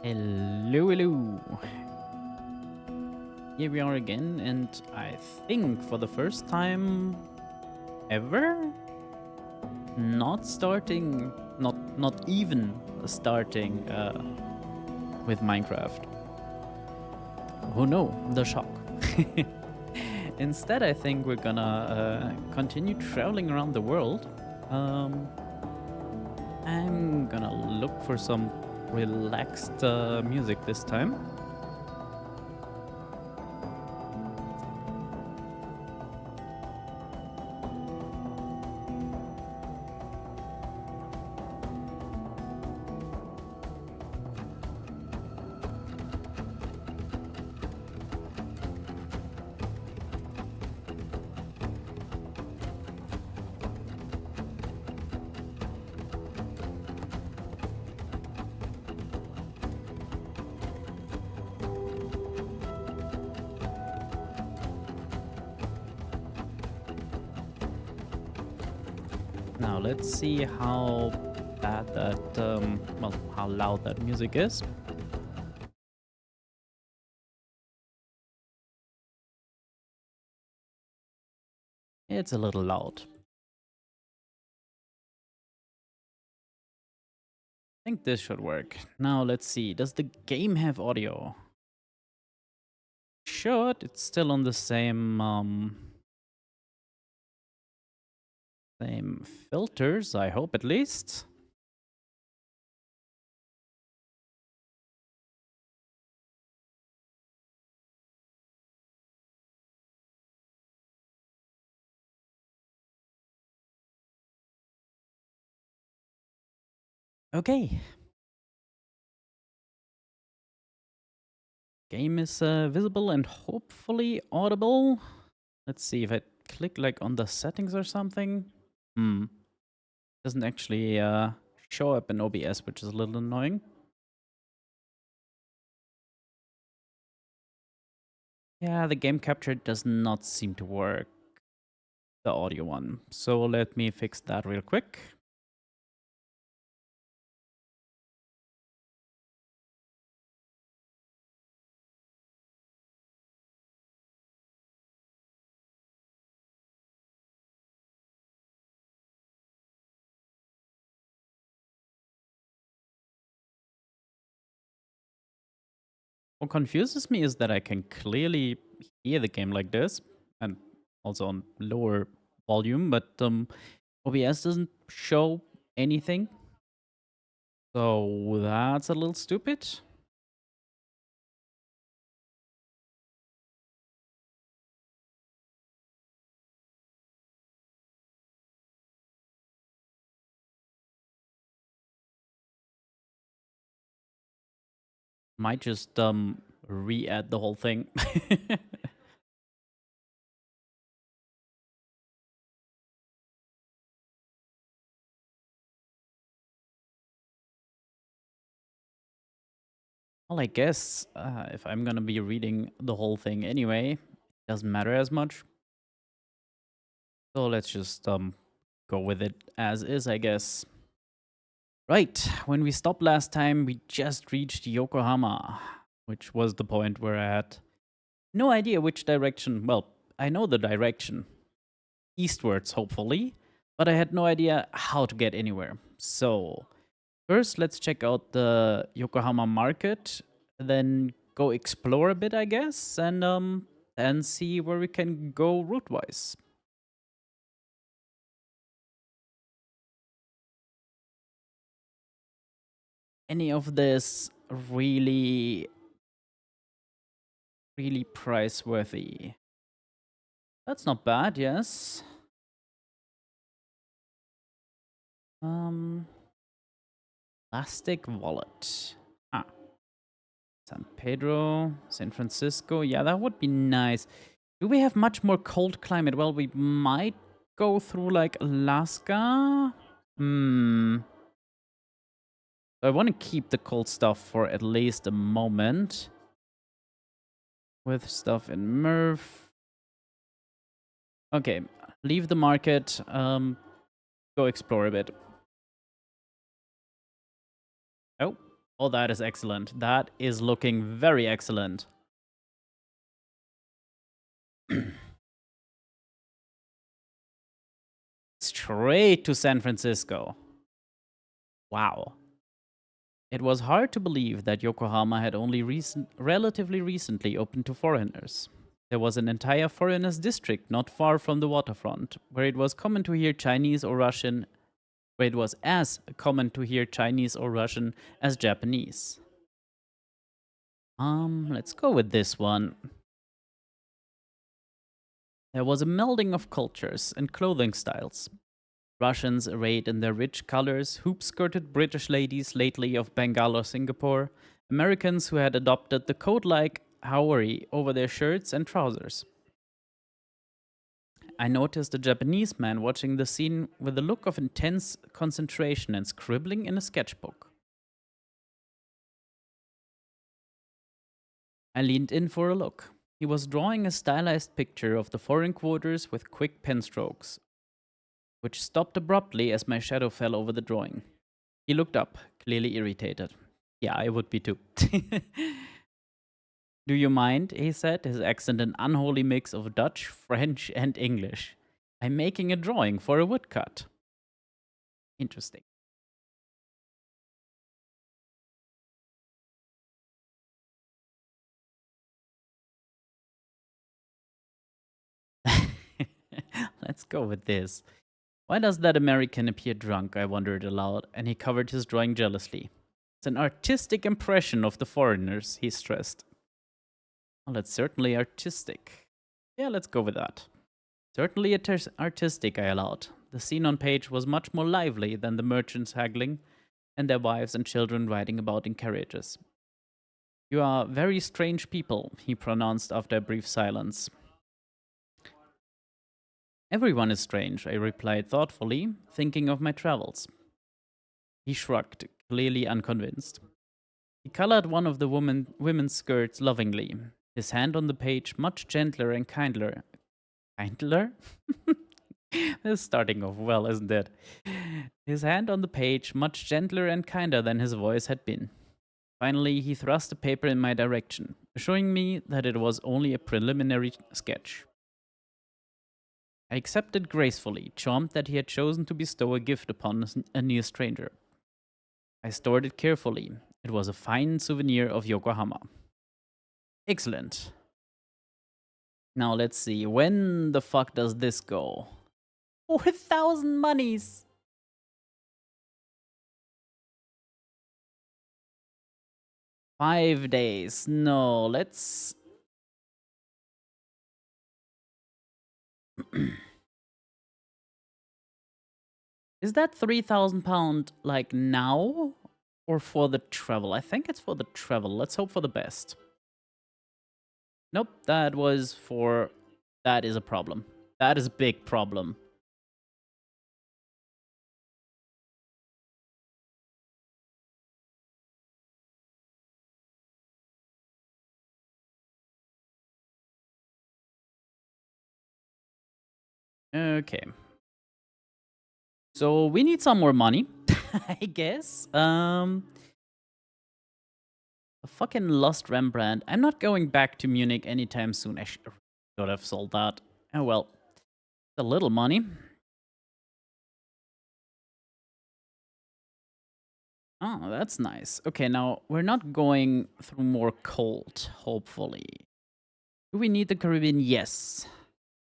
Hello, hello. Here we are again, and I think for the first time ever, not even starting with Minecraft. Oh no, the shock. Instead, I think we're gonna continue traveling around the world. Um, I'm gonna look for some relaxed music this time. Now let's see how bad that, well, how loud that music is. It's a little loud. I think this should work. Now let's see. Does the game have audio? Should. It's still on the same filters, I hope at least. Okay. Game is visible and hopefully audible. Let's see if I click like on the settings or something. Doesn't actually show up in OBS, which is a little annoying. Yeah, the game capture does not seem to work, the audio one. So let me fix that real quick. What confuses me is that I can clearly hear the game like this, and also on lower volume, but OBS doesn't show anything. So that's a little stupid. Might just re-add the whole thing. Well, I guess if I'm gonna be reading the whole thing anyway, it doesn't matter as much. So let's just go with it as is, I guess. Right, when we stopped last time, we just reached Yokohama, which was the point where I had no idea which direction. Well, I know the direction, eastwards, hopefully, but I had no idea how to get anywhere. So, first, let's check out the Yokohama market, then go explore a bit, I guess, and see where we can go route wise. Any of this really price worthy? That's not bad, yes. Um, plastic wallet. Ah, San Pedro, San Francisco. Yeah, that would be nice. Do we have much more cold climate? Well, we might go through like Alaska. I want to keep the cold stuff for at least a moment. With stuff in Murph. Okay, leave the market. Go explore a bit. Oh, Oh, that is excellent. That is looking very excellent. Straight to San Francisco. Wow. It was hard to believe that Yokohama had only relatively recently opened to foreigners. There was an entire foreigners district not far from the waterfront, where it was common to hear Chinese or Russian, where it was as common to hear Chinese or Russian as Japanese. Let's go with this one. There was a melding of cultures and clothing styles. Russians arrayed in their rich colors, hoop skirted British ladies lately of Bengal or Singapore, Americans who had adopted the coat like Haori over their shirts and trousers. I noticed a Japanese man watching the scene with a look of intense concentration and scribbling in a sketchbook. I leaned in for a look. He was drawing a stylized picture of the foreign quarters with quick pen strokes, which stopped abruptly as my shadow fell over the drawing. He looked up, clearly irritated. Yeah, I would be too. Do you mind? He said, his accent an unholy mix of Dutch, French, and English. I'm making a drawing for a woodcut. Interesting. Let's go with this. Why does that American appear drunk? I wondered aloud, and he covered his drawing jealously. It's an artistic impression of the foreigners, he stressed. Well, that's certainly artistic. Yeah, let's go with that. Certainly artistic, I allowed. The scene on page was much more lively than the merchants haggling and their wives and children riding about in carriages. You are very strange people, he pronounced after a brief silence. Everyone is strange, I replied thoughtfully, thinking of my travels. He shrugged, clearly unconvinced. He colored one of the women's skirts lovingly, his hand on the page much gentler and kindler. Kindler? This is starting off well, isn't it? His hand on the page much gentler and kinder than his voice had been. Finally, he thrust the paper in my direction, assuring me that it was only a preliminary sketch. I accepted gracefully, charmed that he had chosen to bestow a gift upon a near stranger. I stored it carefully. It was a fine souvenir of Yokohama. Excellent. Now let's see. When the fuck does this go? 4,000 monies! 5 days. No, let's. Is that £3,000 like now? Or for the travel? I think it's for the travel. Let's hope for the best. Nope, that was for. That is a problem. That is a big problem. Okay. So we need some more money, I guess. A fucking lost Rembrandt. I'm not going back to Munich anytime soon. I should have sold that. Oh well. It's a little money. Oh, that's nice. Okay, now we're not going through more cold, hopefully. Do we need the Caribbean? Yes.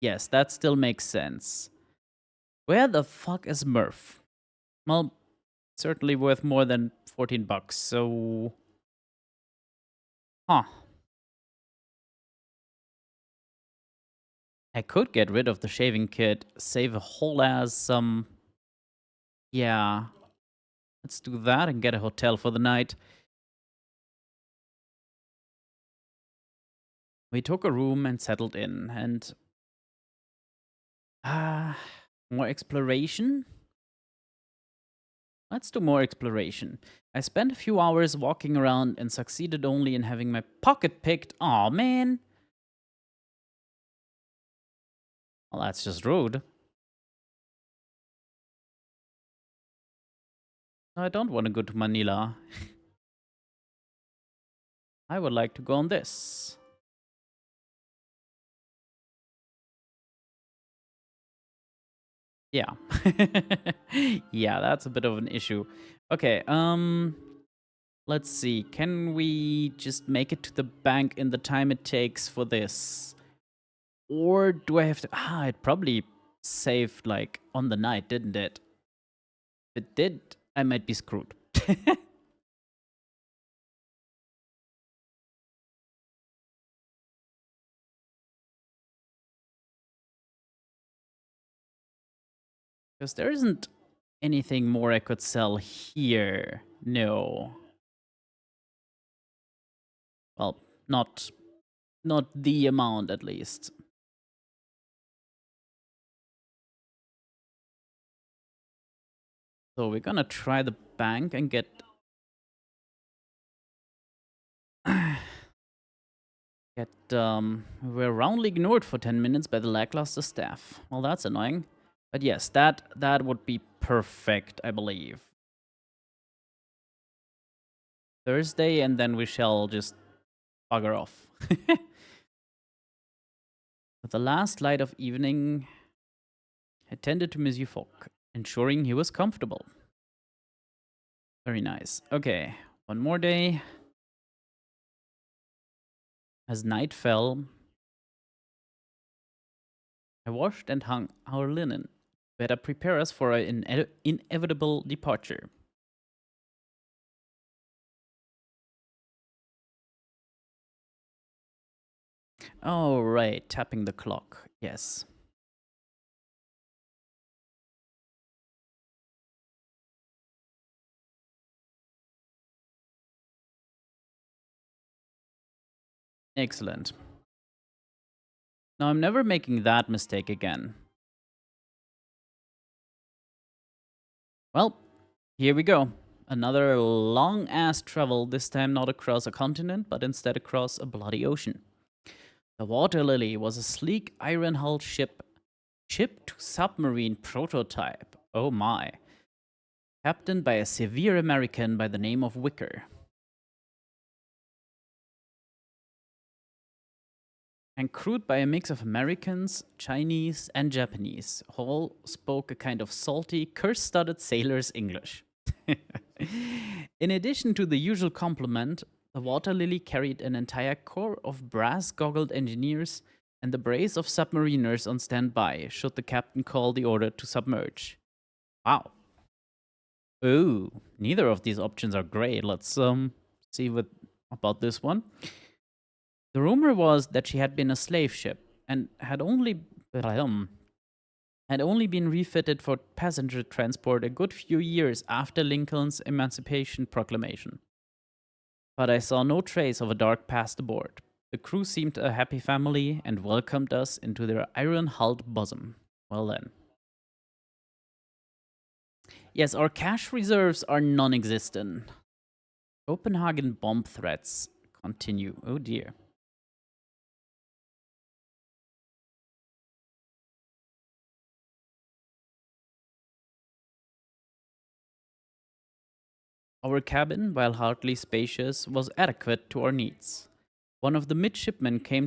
Yes, that still makes sense. Where the fuck is Murph? Well, certainly worth more than 14 bucks, so. Huh. I could get rid of the shaving kit, save a whole ass some. Yeah. Let's do that and get a hotel for the night. We took a room and settled in, and. More exploration? Let's do more exploration. I spent a few hours walking around and succeeded only in having my pocket picked. Aw, man. Well, that's just rude. I don't want to go to Manila. I would like to go on this. Yeah. Yeah, that's a bit of an issue. Okay, let's see. Can we just make it to the bank in the time it takes for this? Or do I have to... it probably saved, like, on the night, didn't it? If it did, I might be screwed. Because there isn't anything more I could sell here. No. Well, not the amount, at least. So we're gonna try the bank and get... we're roundly ignored for 10 minutes by the lackluster staff. Well, that's annoying. But yes, that would be perfect, I believe. Thursday, and then we shall just bugger off. With the last light of evening, I tended to Monsieur Fogg, ensuring he was comfortable. Very nice. Okay, one more day. As night fell, I washed and hung our linen, better prepare us for an inevitable departure. Oh, right, tapping the clock. Yes. Excellent. Now I'm never making that mistake again. Well, here we go. Another long ass travel, this time not across a continent, but instead across a bloody ocean. The Water Lily was a sleek iron hulled ship to submarine prototype. Oh my. Captained by a severe American by the name of Wicker. And crewed by a mix of Americans, Chinese, and Japanese. All spoke a kind of salty, curse studded sailor's English. In addition to the usual complement, the Water Lily carried an entire corps of brass goggled engineers and a brace of submariners on standby should the captain call the order to submerge. Wow. Ooh, neither of these options are great. Let's see what about this one. The rumor was that she had been a slave ship and had only been refitted for passenger transport a good few years after Lincoln's Emancipation Proclamation. But I saw no trace of a dark past aboard. The crew seemed a happy family and welcomed us into their iron-hulled bosom. Well then. Yes, our cash reserves are non-existent. Copenhagen bomb threats continue. Oh dear. Our cabin, while hardly spacious, was adequate to our needs. One of the midshipmen came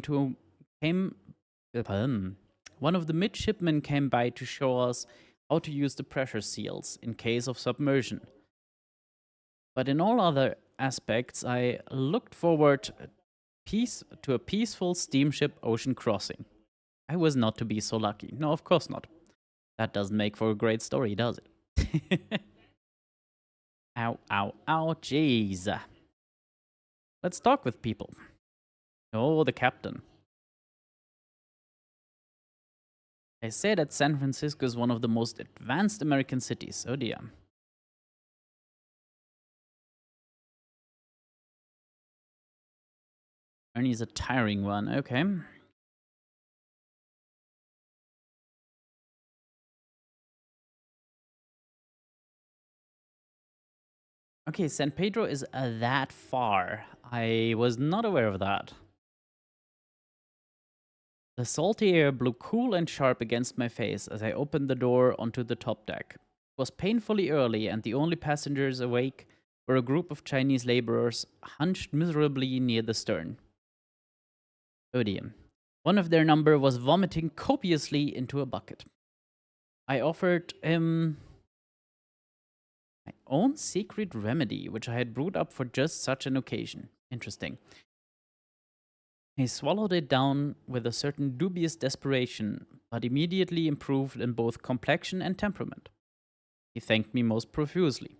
one of the midshipmen came by to show us how to use the pressure seals in case of submersion. But in all other aspects, I looked forward to a peaceful steamship ocean crossing. I was not to be so lucky. No, of course not. That doesn't make for a great story, does it? Ow, ow, ow, jeez. Let's talk with people. Oh, the captain. They say that San Francisco is one of the most advanced American cities. Oh dear. Ernie's a tiring one. Okay. Okay, San Pedro is that far. I was not aware of that. The salty air blew cool and sharp against my face as I opened the door onto the top deck. It was painfully early, and the only passengers awake where a group of Chinese laborers hunched miserably near the stern. Odium. One of their number was vomiting copiously into a bucket. I offered him my own secret remedy, which I had brewed up for just such an occasion. Interesting. He swallowed it down with a certain dubious desperation, but immediately improved in both complexion and temperament. He thanked me most profusely.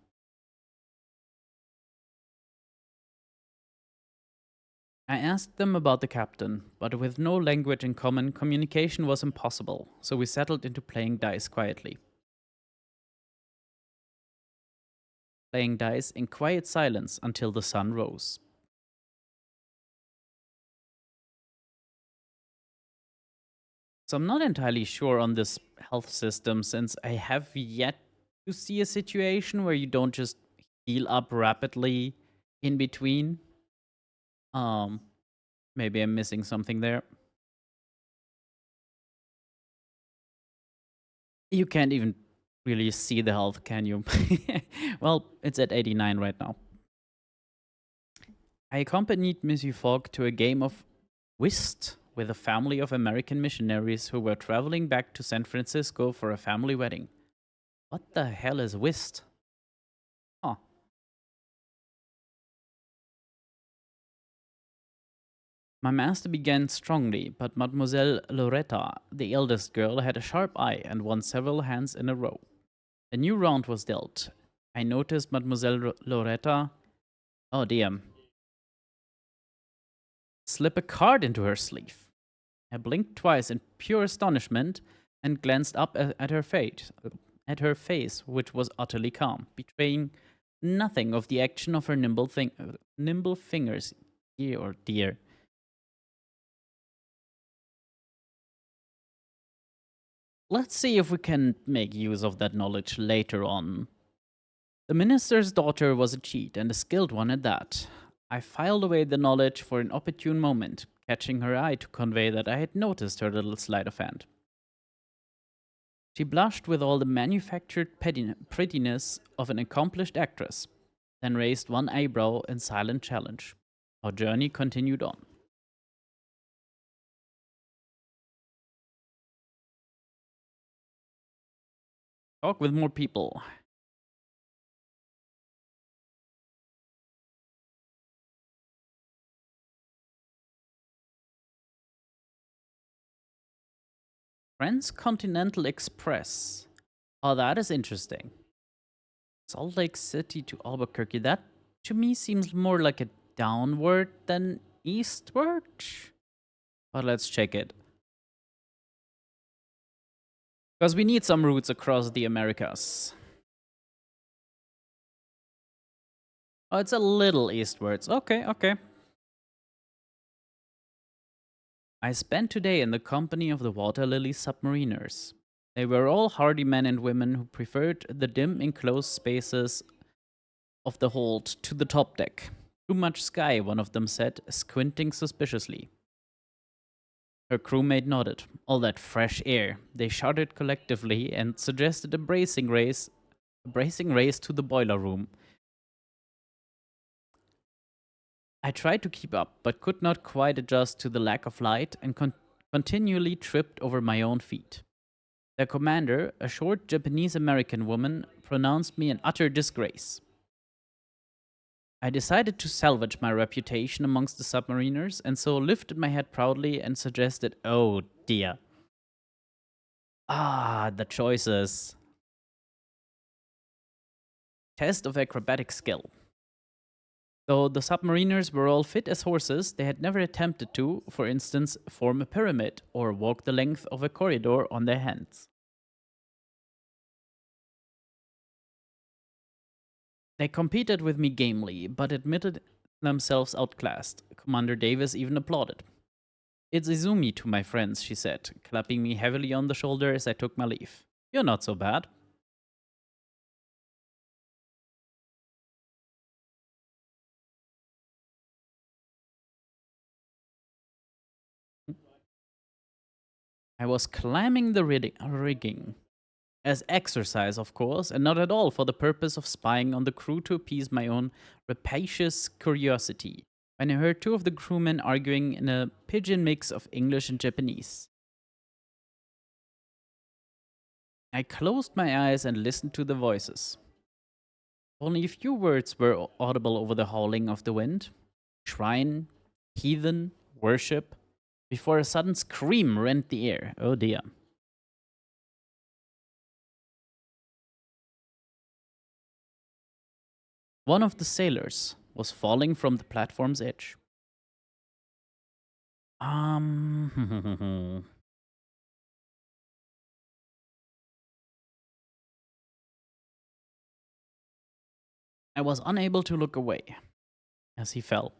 I asked them about the captain, but with no language in common, communication was impossible, so we settled into playing dice in quiet silence until the sun rose. So I'm not entirely sure on this health system since I have yet to see a situation where you don't just heal up rapidly in between. Um, Maybe I'm missing something there. You can't even really see the health, can you? Well, it's at 89 right now. I accompanied Monsieur Fogg to a game of whist with a family of American missionaries who were traveling back to San Francisco for a family wedding. What the hell is whist? Huh. My master began strongly, but Mademoiselle Loretta, the eldest girl, had a sharp eye and won several hands in a row. A new round was dealt. I noticed Mademoiselle Loretta, oh dear, slip a card into her sleeve. I blinked twice in pure astonishment and glanced up at her face, which was utterly calm, betraying nothing of the action of her nimble fingers. Dear, oh dear. Let's see if we can make use of that knowledge later on. The minister's daughter was a cheat, and a skilled one at that. I filed away the knowledge for an opportune moment, catching her eye to convey that I had noticed her little sleight of hand. She blushed with all the manufactured prettiness of an accomplished actress, then raised one eyebrow in silent challenge. Our journey continued on. Talk with more people. Transcontinental Express. Oh, that is interesting. Salt Lake City to Albuquerque. That to me seems more like a downward than eastward. But let's check it. Because we need some routes across the Americas. Oh, it's a little eastwards. Okay, okay. I spent today in the company of the water lily submariners. They were all hardy men and women who preferred the dim enclosed spaces of the hold to the top deck. Too much sky, one of them said, squinting suspiciously. Her crewmate nodded. All that fresh air. They shouted collectively and suggested a bracing race to the boiler room. I tried to keep up, but could not quite adjust to the lack of light and continually tripped over my own feet. Their commander, a short Japanese American woman, pronounced me an utter disgrace. I decided to salvage my reputation amongst the submariners and so lifted my head proudly and suggested, oh dear. Ah, the choices. Test of acrobatic skill. Though the submariners were all fit as horses, they had never attempted to, for instance, form a pyramid or walk the length of a corridor on their hands. They competed with me gamely, but admitted themselves outclassed. Commander Davis even applauded. It's Izumi to my friends, she said, clapping me heavily on the shoulder as I took my leave. You're not so bad. I was climbing the rigging As exercise, of course, and not at all for the purpose of spying on the crew to appease my own rapacious curiosity, when I heard two of the crewmen arguing in a pidgin mix of English and Japanese. I closed my eyes and listened to the voices. Only a few words were audible over the howling of the wind: shrine, heathen, worship, before a sudden scream rent the air. Oh dear. One of the sailors was falling from the platform's edge. I was unable to look away as he fell.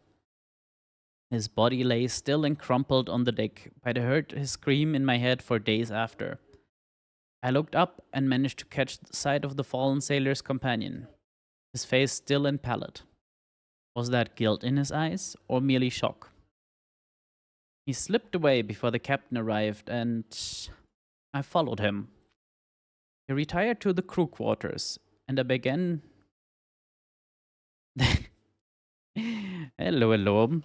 His body lay still and crumpled on the deck, but I heard his scream in my head for days after. I looked up and managed to catch sight of the fallen sailor's companion, his face still and pallid. Was that guilt in his eyes, or merely shock? He slipped away before the captain arrived, and I followed him. He retired to the crew quarters, and I began. Hello, hello.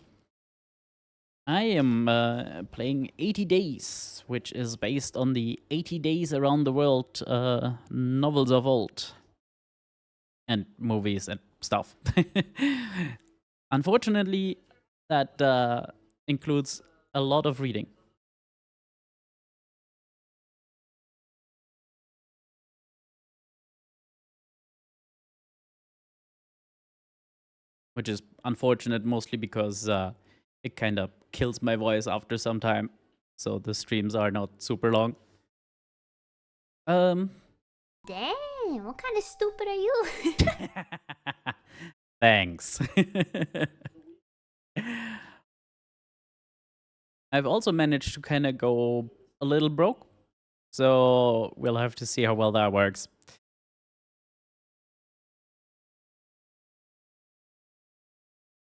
I am playing 80 Days, which is based on the 80 Days Around the World novels of old and movies and stuff. Unfortunately, that includes a lot of reading, which is unfortunate mostly because it kind of kills my voice after some time. So the streams are not super long. Um, Dang, what kind of stupid are you? Thanks. I've also managed to kind of go a little broke, so we'll have to see how well that works.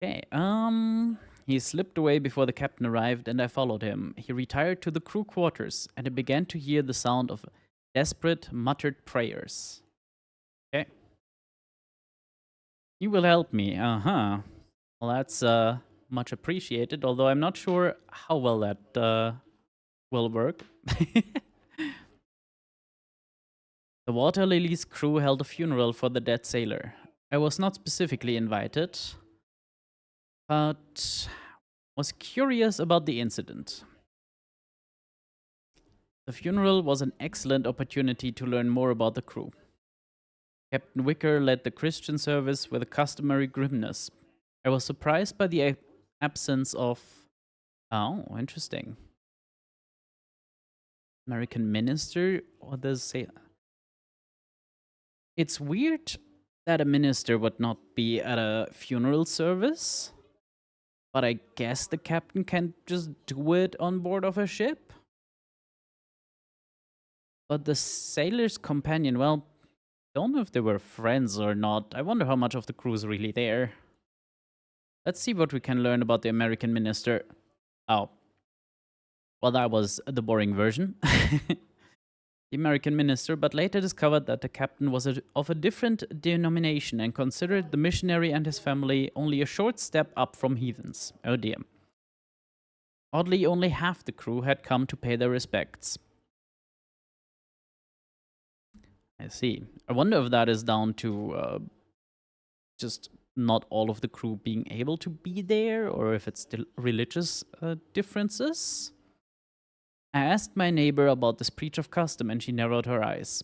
Okay, he slipped away before the captain arrived, and I followed him. He retired to the crew quarters, and I began to hear the sound of desperate, muttered prayers. Okay. You will help me. Uh-huh. Well, that's much appreciated, although I'm not sure how well that will work. The Water Lily's crew held a funeral for the dead sailor. I was not specifically invited, but was curious about the incident. The funeral was an excellent opportunity to learn more about the crew. Captain Wicker led the Christian service with a customary grimness. I was surprised by the absence of. Oh, interesting. American minister, or does say. It's weird that a minister would not be at a funeral service, but I guess the captain can't just do it on board of a ship. But the sailor's companion, well, don't know if they were friends or not. I wonder how much of the crew is really there. Let's see what we can learn about the American minister. Oh. Well, that was the boring version. The American minister, but later discovered that the captain was of a different denomination and considered the missionary and his family only a short step up from heathens. Oh dear. Oddly, only half the crew had come to pay their respects. I see. I wonder if that is down to just not all of the crew being able to be there, or if it's still religious differences. I asked my neighbor about this breach of custom, and she narrowed her eyes.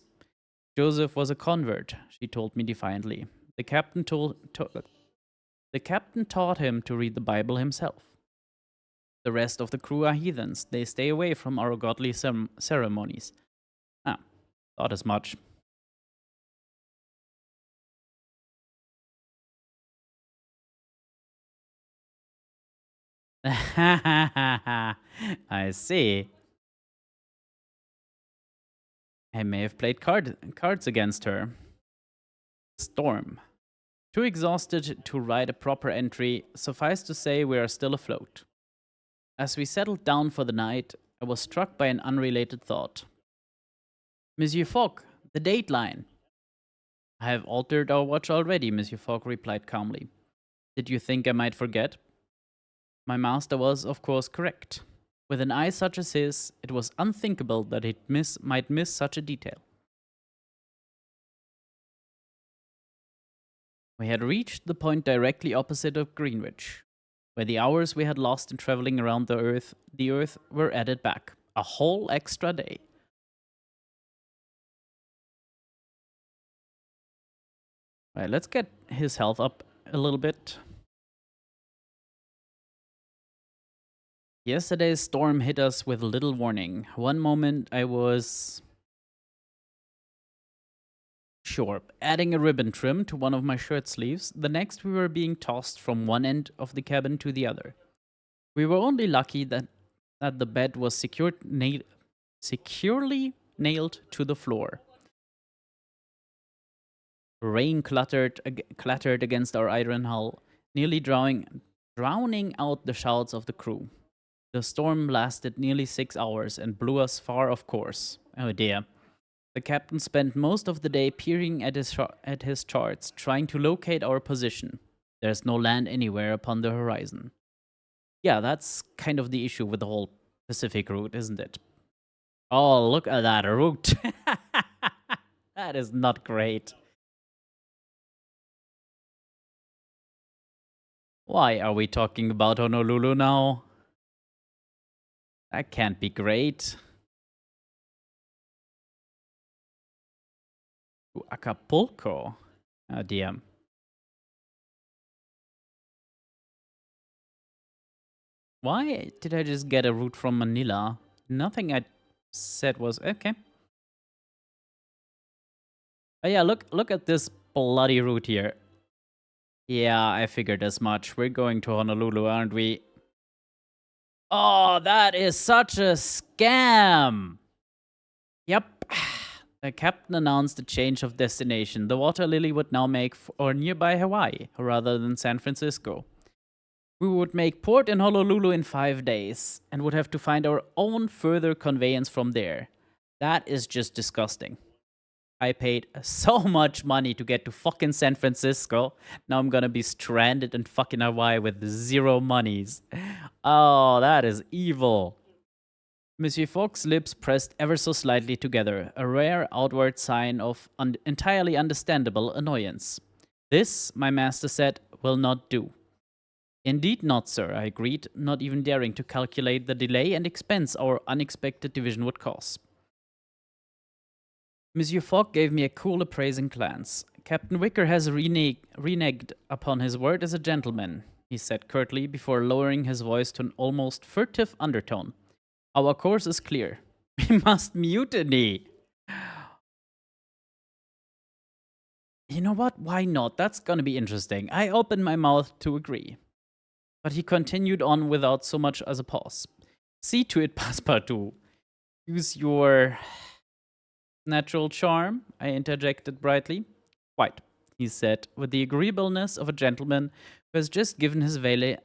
Joseph was a convert, she told me defiantly. The captain taught him to read the Bible himself. The rest of the crew are heathens. They stay away from our godly ceremonies. Ah, thought as much. I see. I may have played cards against her. Storm. Too exhausted to write a proper entry, suffice to say we are still afloat. As we settled down for the night, I was struck by an unrelated thought. Monsieur Fogg, The dateline. I have altered our watch already, Monsieur Fogg replied calmly. Did you think I might forget? My master was, of course, correct. With an eye such as his, it was unthinkable that might miss such a detail. We had reached the point directly opposite of Greenwich, where the hours we had lost in traveling around the Earth were added back. A whole extra day. Right, let's get his health up a little bit. Yesterday's storm hit us with little warning. One moment I was sure, adding a ribbon trim to one of my shirt sleeves, the next we were being tossed from one end of the cabin to the other. We were only lucky that the bed was securely nailed to the floor. Rain clattered against our iron hull, nearly drowning out the shouts of the crew. The storm lasted nearly 6 hours and blew us far off course. Oh dear. The captain spent most of the day peering at his charts, trying to locate our position. There's no land anywhere upon the horizon. Yeah, that's kind of the issue with the whole Pacific route, isn't it? Oh, look at that route. That is not great. Why are we talking about Honolulu now? That can't be great. To Acapulco. Oh dear. Why did I just get a route from Manila? Nothing I said was okay. Oh yeah, look at this bloody route here. Yeah, I figured as much. We're going to Honolulu, aren't we? Oh, that is such a scam. Yep. The captain announced a change of destination. The Water Lily would now make for nearby Hawaii rather than San Francisco. We would make port in Honolulu in 5 days and would have to find our own further conveyance from there. That is just disgusting. I paid so much money to get to fucking San Francisco. Now I'm gonna be stranded in fucking Hawaii with zero monies. Oh, that is evil. Monsieur Fogg's lips pressed ever so slightly together, a rare outward sign of entirely understandable annoyance. This, my master said, will not do. Indeed not, sir, I agreed, not even daring to calculate the delay and expense our unexpected division would cause. Monsieur Fogg gave me a cool, appraising glance. Captain Wicker has reneged upon his word as a gentleman, he said curtly before lowering his voice to an almost furtive undertone. Our course is clear. We must mutiny. You know what? Why not? That's gonna be interesting. I opened my mouth to agree. But he continued on without so much as a pause. See to it, Passepartout. Use your natural charm, I interjected brightly. Quite, he said, with the agreeableness of a gentleman who has just given his valet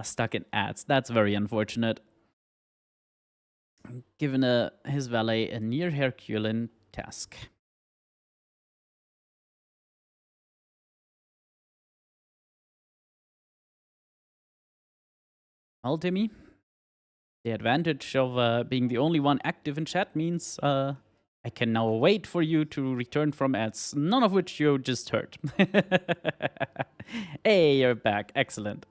stuck in ads. That's very unfortunate. Given his valet a near Herculean task. Well, Timmy, the advantage of being the only one active in chat means I can now wait for you to return from ads, none of which you just heard. Hey, you're back. Excellent.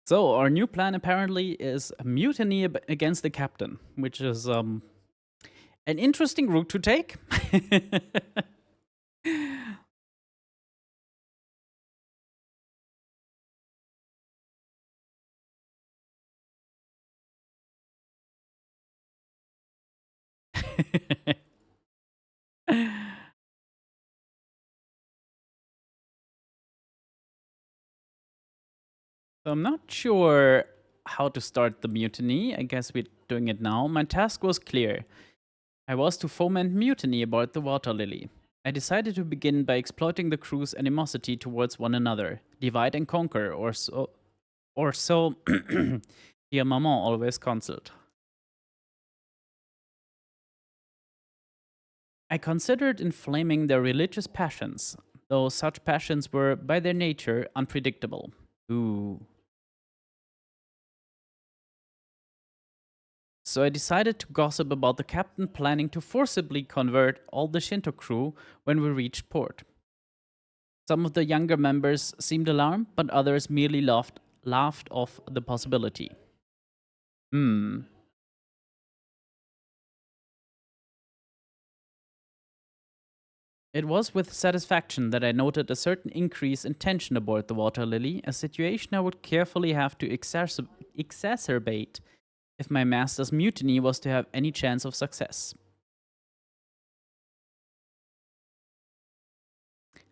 So, our new plan apparently is a mutiny against the captain, which is an interesting route to take. So I'm not sure how to start the mutiny. I guess we're doing it now. My task was clear. I was to foment mutiny aboard the Water Lily. I decided to begin by exploiting the crew's animosity towards one another, divide and conquer, or so Or so dear maman always consoled. I considered inflaming their religious passions, though such passions were, by their nature, unpredictable. Ooh. So I decided to gossip about the captain planning to forcibly convert all the Shinto crew when we reached port. Some of the younger members seemed alarmed, but others merely laughed off the possibility. Hmm. It was with satisfaction that I noted a certain increase in tension aboard the Water Lily, a situation I would carefully have to exacerbate if my master's mutiny was to have any chance of success.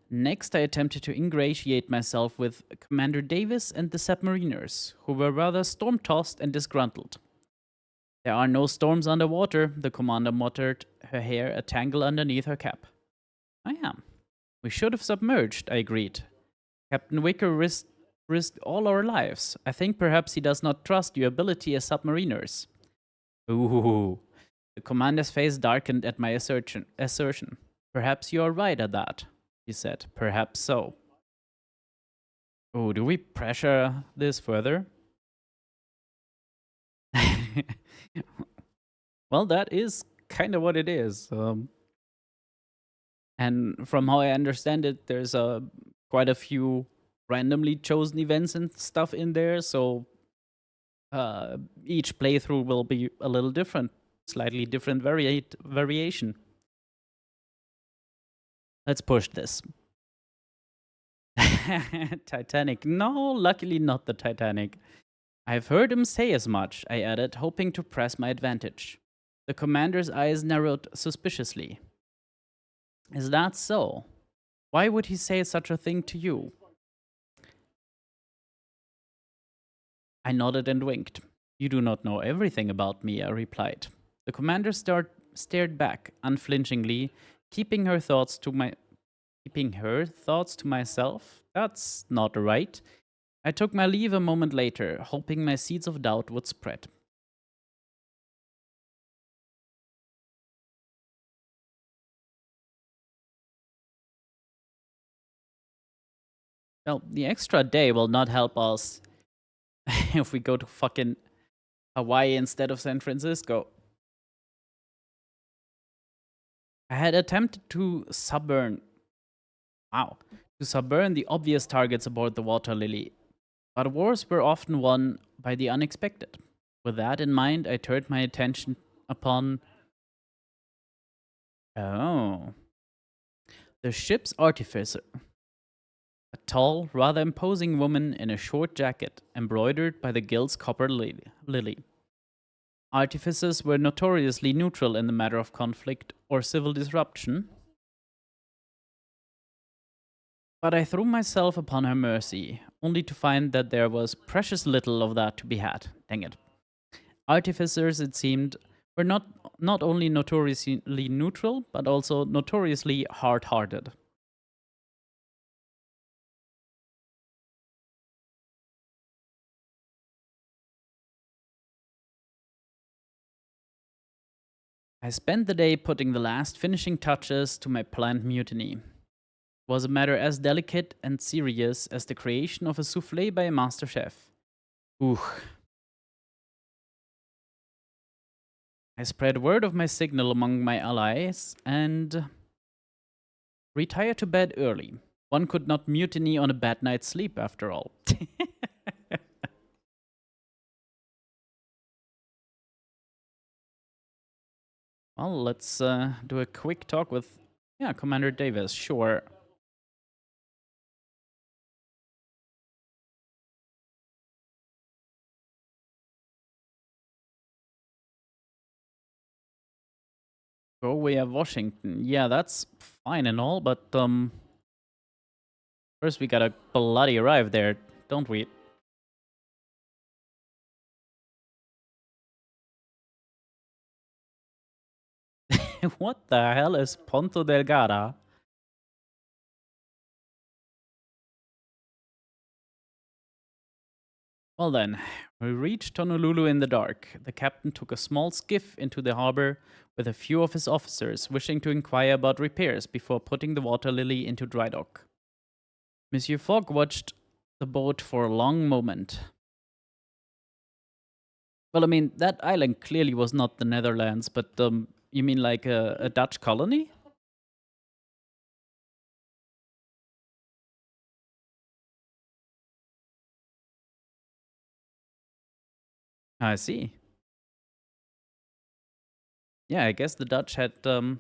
Next, I attempted to ingratiate myself with Commander Davis and the submariners, who were rather storm tossed and disgruntled. There are no storms underwater, the commander muttered, her hair a tangle underneath her cap. I am. We should have submerged, I agreed. Captain Wicker risked all our lives. I think perhaps he does not trust your ability as submariners. Ooh. The commander's face darkened at my assertion. Perhaps you are right at that, he said. Perhaps so. Oh, do we pressure this further? Well, that is kind of what it is. And from how I understand it, there's quite a few randomly chosen events and stuff in there. So each playthrough will be a little different, slightly different variation. Let's push this. Titanic. No, luckily not the Titanic. I've heard him say as much, I added, hoping to press my advantage. The commander's eyes narrowed suspiciously. Is that so? Why would he say such a thing to you? I nodded and winked. You do not know everything about me, I replied. The commander stared back unflinchingly, keeping her thoughts to myself. That's not right. I took my leave a moment later, hoping my seeds of doubt would spread. Well, the extra day will not help us if we go to fucking Hawaii instead of San Francisco. I had attempted to wow, to subburn the obvious targets aboard the Water Lily, but wars were often won by the unexpected. With that in mind, I turned my attention upon, oh, the ship's artificer, a tall, rather imposing woman in a short jacket embroidered by the guild's copper lily. Artificers were notoriously neutral in the matter of conflict or civil disruption, but I threw myself upon her mercy, only to find that there was precious little of that to be had. Dang it. Artificers, it seemed, were not only notoriously neutral, but also notoriously hard hearted. I spent the day putting the last finishing touches to my planned mutiny. It was a matter as delicate and serious as the creation of a souffle by a master chef. Ooh. I spread word of my signal among my allies and retired to bed early. One could not mutiny on a bad night's sleep, after all. Well, let's do a quick talk with, yeah, Commander Davis. Sure. Go via Washington. Yeah, that's fine and all, but first we gotta bloody arrive there, don't we? What the hell is Ponto Delgada? Well then, we reached Honolulu in the dark. The captain took a small skiff into the harbor with a few of his officers, wishing to inquire about repairs before putting the Water Lily into dry dock. Monsieur Fogg watched the boat for a long moment. Well, I mean, that island clearly was not the Netherlands, but you mean like a Dutch colony? I see. Yeah, I guess the Dutch had. Oh,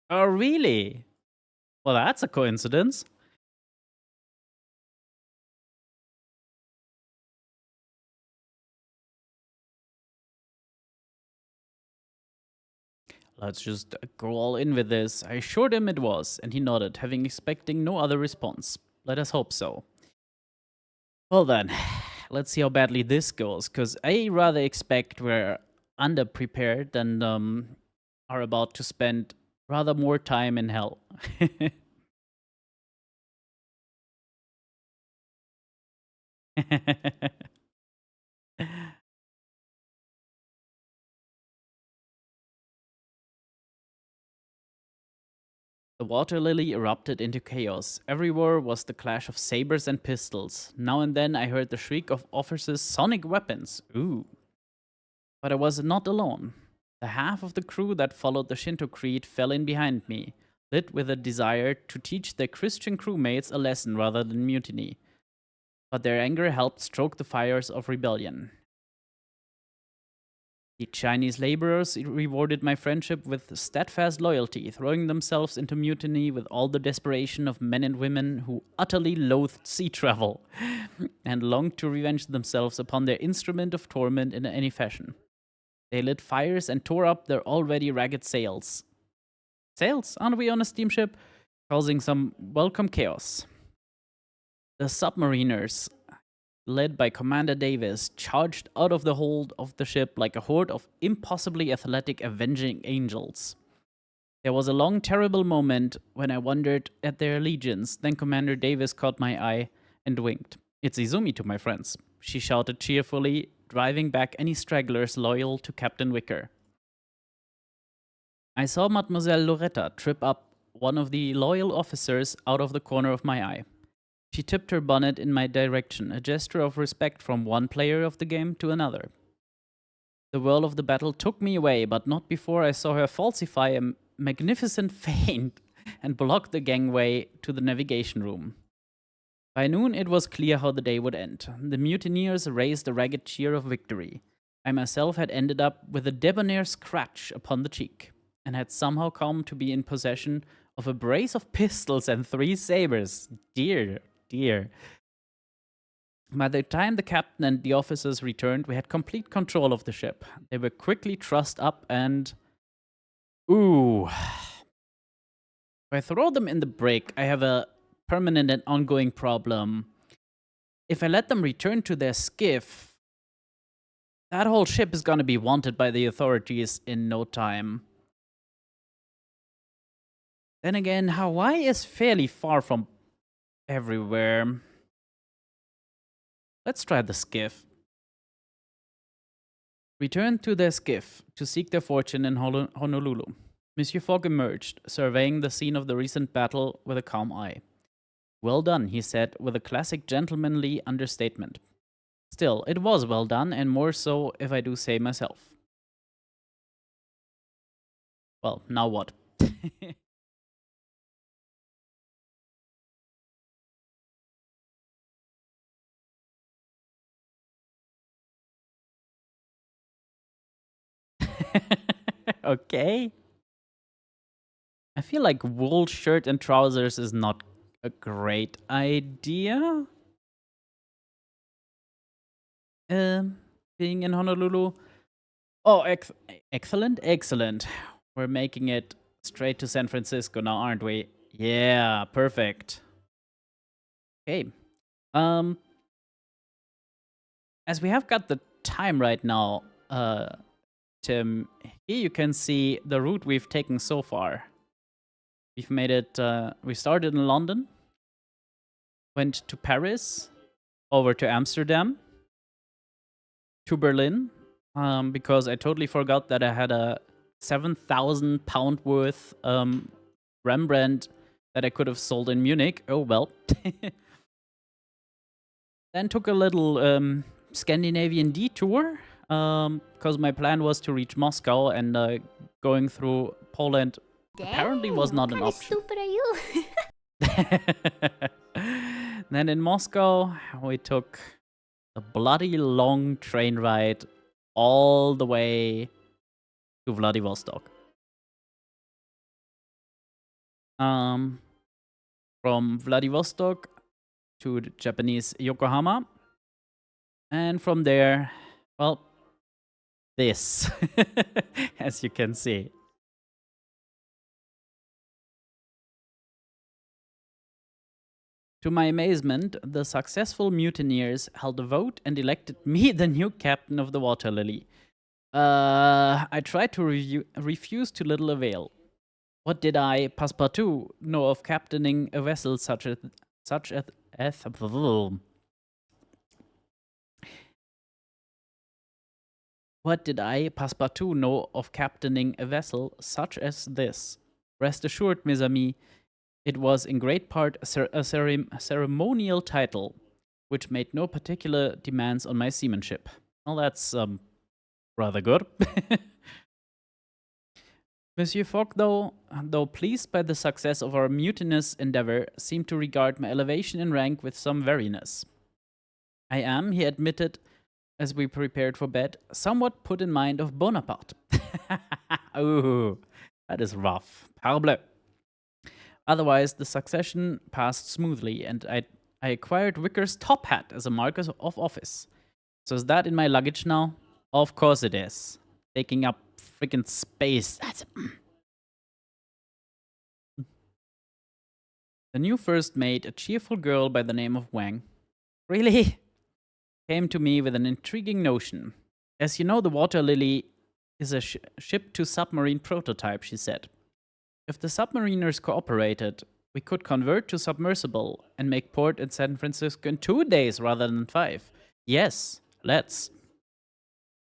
really? Well, that's a coincidence. Let's just go all in with this. I assured him it was, and he nodded, having expecting no other response. Let us hope so. Well then, let's see how badly this goes, because I rather expect we're underprepared and are about to spend rather more time in hell. The water lily erupted into chaos. Everywhere was the clash of sabers and pistols. Now and then I heard the shriek of officers' sonic weapons. Ooh. But I was not alone. The half of the crew that followed the Shinto creed fell in behind me, lit with a desire to teach their Christian crewmates a lesson rather than mutiny. But their anger helped stoke the fires of rebellion. The Chinese laborers rewarded my friendship with steadfast loyalty, throwing themselves into mutiny with all the desperation of men and women who utterly loathed sea travel and longed to revenge themselves upon their instrument of torment in any fashion. They lit fires and tore up their already ragged sails. Sails? Aren't we on a steamship? Causing some welcome chaos. The submariners, led by Commander Davis, charged out of the hold of the ship like a horde of impossibly athletic avenging angels. There was a long, terrible moment when I wondered at their allegiance. Then Commander Davis caught my eye and winked. It's Izumi to my friends, she shouted cheerfully, driving back any stragglers loyal to Captain Wicker. I saw Mademoiselle Loretta trip up one of the loyal officers out of the corner of my eye. She tipped her bonnet in my direction, a gesture of respect from one player of the game to another. The whirl of the battle took me away, but not before I saw her falsify a magnificent feint and block the gangway to the navigation room. By noon, it was clear how the day would end. The mutineers raised a ragged cheer of victory. I myself had ended up with a debonair scratch upon the cheek, and had somehow come to be in possession of a brace of pistols and 3 sabers. Dear, dear. By the time the captain and the officers returned, we had complete control of the ship. They were quickly trussed up and. Ooh. If I throw them in the brig, I have a permanent and ongoing problem. If I let them return to their skiff, that whole ship is gonna be wanted by the authorities in no time. Then again, Hawaii is fairly far from everywhere. Let's try the skiff. Returned to their skiff to seek their fortune in Honolulu. Monsieur Fogg emerged, surveying the scene of the recent battle with a calm eye. Well done, he said, with a classic gentlemanly understatement. Still, it was well done, and more so if I do say myself. Well, now what? Okay. I feel like wool shirt and trousers is not a great idea. Being in Honolulu. Oh, excellent, excellent. We're making it straight to San Francisco now, aren't we? Yeah, perfect. Okay. Um, as we have got the time right now, Tim, here you can see the route we've taken so far. We've made it. We started in London, went to Paris, over to Amsterdam, to Berlin, because I totally forgot that I had a 7,000 pound worth Rembrandt that I could have sold in Munich. Oh well. Then took a little Scandinavian detour because my plan was to reach Moscow, and going through Poland apparently was Damn, what not an kind of option. stupid are you? Then in Moscow, we took a bloody long train ride all the way to Vladivostok. Um, from Vladivostok to the Japanese Yokohama, and from there, well, this, as you can see. To my amazement, the successful mutineers held a vote and elected me the new captain of the Water Lily. I tried to refuse to little avail. What did I, Passepartout, know of captaining a vessel such as What did I, Passepartout, know of captaining a vessel such as this? Rest assured, mes amis, it was in great part a ceremonial title, which made no particular demands on my seamanship. Well, that's rather good. Monsieur Fogg, though pleased by the success of our mutinous endeavor, seemed to regard my elevation in rank with some wariness. I am, he admitted, as we prepared for bed, somewhat put in mind of Bonaparte. Oh, that is rough. Parbleu. Otherwise, the succession passed smoothly, and I acquired Wicker's top hat as a mark of office. So is that in my luggage now? Of course it is. Taking up freaking space. That's The new first mate, a cheerful girl by the name of Wang, really came to me with an intriguing notion. As you know, the Water Lily is a ship to submarine prototype, she said. If the submariners cooperated, we could convert to submersible and make port in San Francisco in 2 days rather than 5. Yes, let's.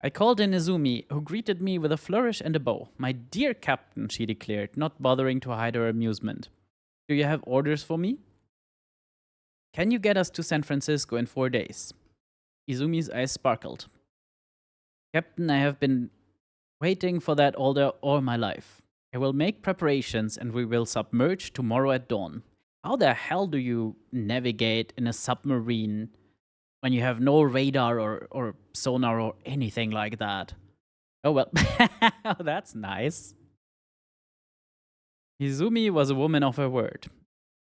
I called in Izumi, who greeted me with a flourish and a bow. My dear captain, she declared, not bothering to hide her amusement. Do you have orders for me? Can you get us to San Francisco in 4 days? Izumi's eyes sparkled. Captain, I have been waiting for that order all my life. I will make preparations and we will submerge tomorrow at dawn. How the hell do you navigate in a submarine when you have no radar or sonar or anything like that? Oh well, oh, that's nice. Izumi was a woman of her word.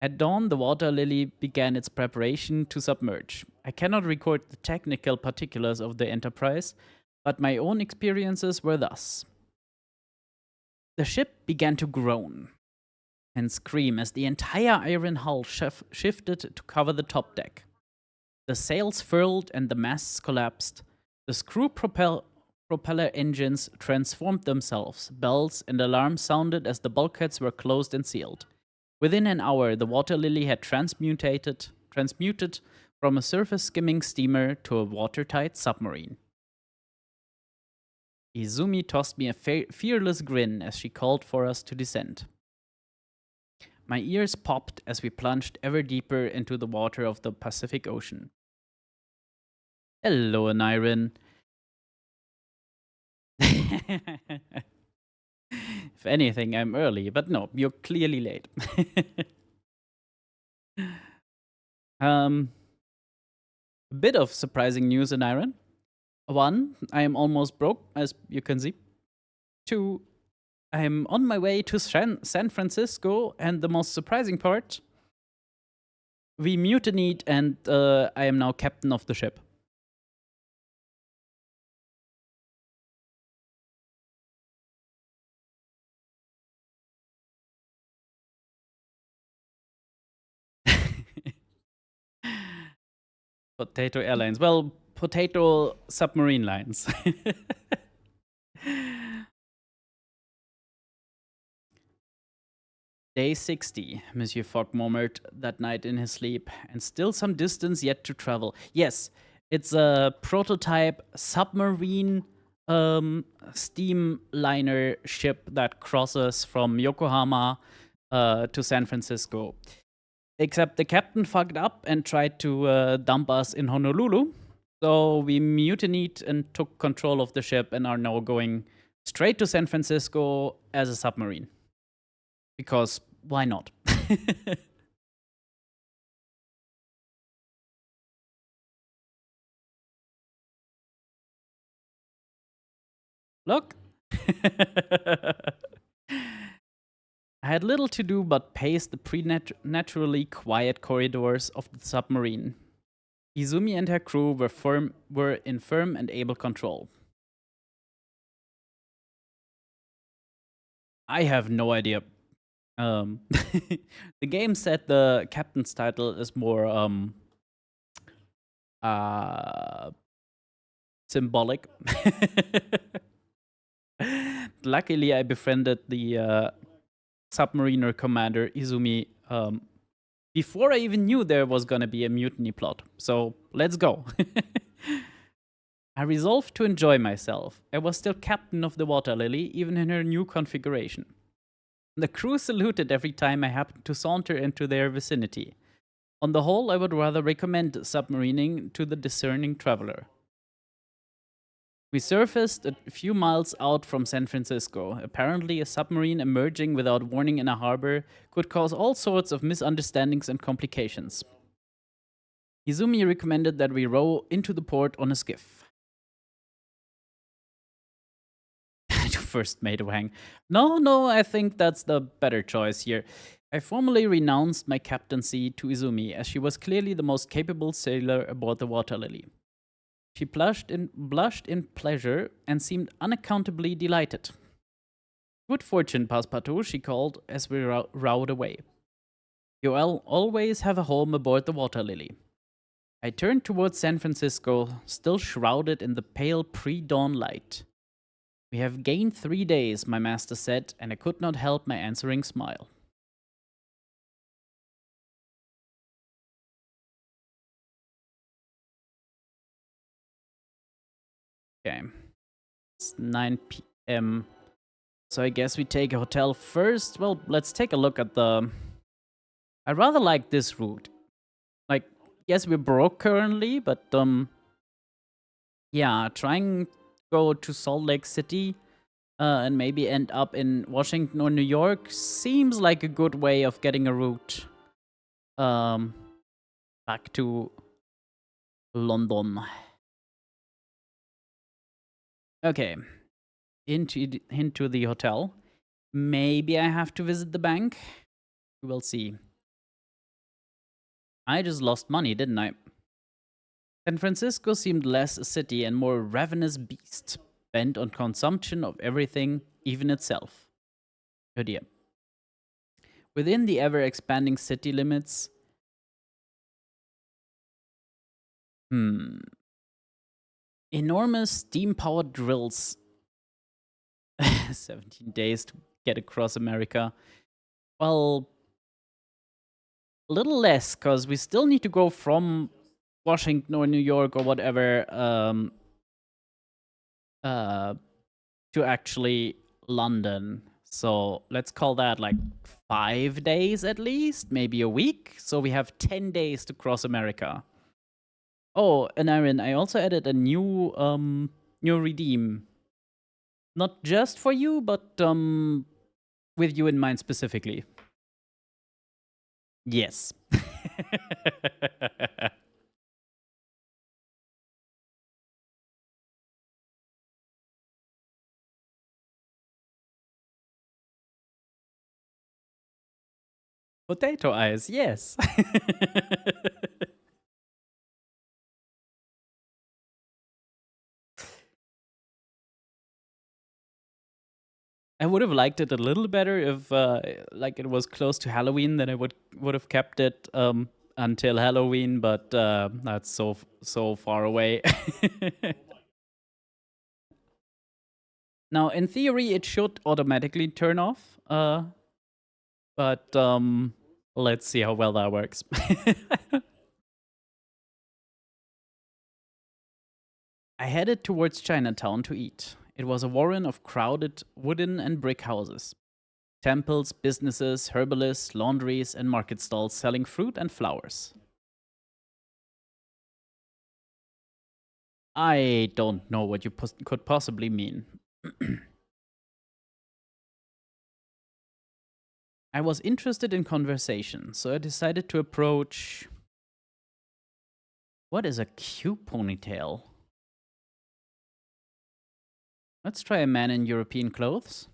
At dawn, the Water Lily began its preparation to submerge. I cannot record the technical particulars of the enterprise, but my own experiences were thus. The ship began to groan and scream as the entire iron hull shifted to cover the top deck. The sails furled and the masts collapsed. The screw propeller engines transformed themselves. Bells and alarms sounded as the bulkheads were closed and sealed. Within an hour, the Water Lily had transmuted from a surface skimming steamer to a watertight submarine. Izumi tossed me a fearless grin as she called for us to descend. My ears popped as we plunged ever deeper into the water of the Pacific Ocean. Hello, Anirin. If anything, I'm early, but no, you're clearly late. A bit of surprising news in Iran. 1, I am almost broke, as you can see. 2, I am on my way to San Francisco, and the most surprising part, we mutinied, and I am now captain of the ship. Potato Airlines. Well, Potato Submarine Lines. Day 60, Monsieur Fogg murmured that night in his sleep, and still some distance yet to travel. Yes, it's a prototype submarine steamliner ship that crosses from Yokohama to San Francisco. Except the captain fucked up and tried to dump us in Honolulu. So we mutinied and took control of the ship and are now going straight to San Francisco as a submarine. Because why not? Look. I had little to do but pace the preternaturally quiet corridors of the submarine. Izumi and her crew were in firm and able control. I have no idea. The game said the captain's title is more uh, symbolic. Luckily, I befriended the submariner commander Izumi before I even knew there was gonna be a mutiny plot. So let's go. I resolved to enjoy myself. I was still captain of the Water Lily, even in her new configuration. The crew saluted every time I happened to saunter into their vicinity. On the whole, I would rather recommend submarining to the discerning traveler. We surfaced a few miles out from San Francisco. Apparently, a submarine emerging without warning in a harbor could cause all sorts of misunderstandings and complications. Izumi recommended that we row into the port on a skiff. To First Mate Wang. No, I think that's the better choice here. I formally renounced my captaincy to Izumi, as she was clearly the most capable sailor aboard the Water Lily. She blushed in pleasure and seemed unaccountably delighted. Good fortune, Passepartout, she called as we rowed away. You'll always have a home aboard the Water Lily. I turned towards San Francisco, still shrouded in the pale pre-dawn light. We have gained 3 days, my master said, and I could not help my answering smile. Okay. It's 9 p.m. So I guess we take a hotel first. Well, let's take a look at the... I rather like this route. Like, yes, we're broke currently, but yeah, trying to go to Salt Lake City and maybe end up in Washington or New York seems like a good way of getting a route um back to London. Okay, into the hotel. Maybe I have to visit the bank. We will see. I just lost money, didn't I? San Francisco seemed less a city and more a ravenous beast, bent on consumption of everything, even itself. Oh dear. Within the ever expanding city limits, enormous steam powered drills, 17 days to get across America. Well, a little less, because we still need to go from Washington or New York or whatever to actually London. So let's call that like 5 days at least, maybe a week. So we have 10 days to cross America. Oh, and Aaron, I also added a new redeem. Not just for you, but with you in mind specifically. Yes. Potato eyes, yes. I would have liked it a little better if like it was close to Halloween, then I would have kept it until Halloween, but that's so far away. Now, in theory, it should automatically turn off. But let's see how well that works. I headed towards Chinatown to eat. It was a warren of crowded wooden and brick houses. Temples, businesses, herbalists, laundries, and market stalls selling fruit and flowers. I don't know what you could possibly mean. I was interested in conversation, so I decided to approach. What is a cute ponytail? Let's try a man in European clothes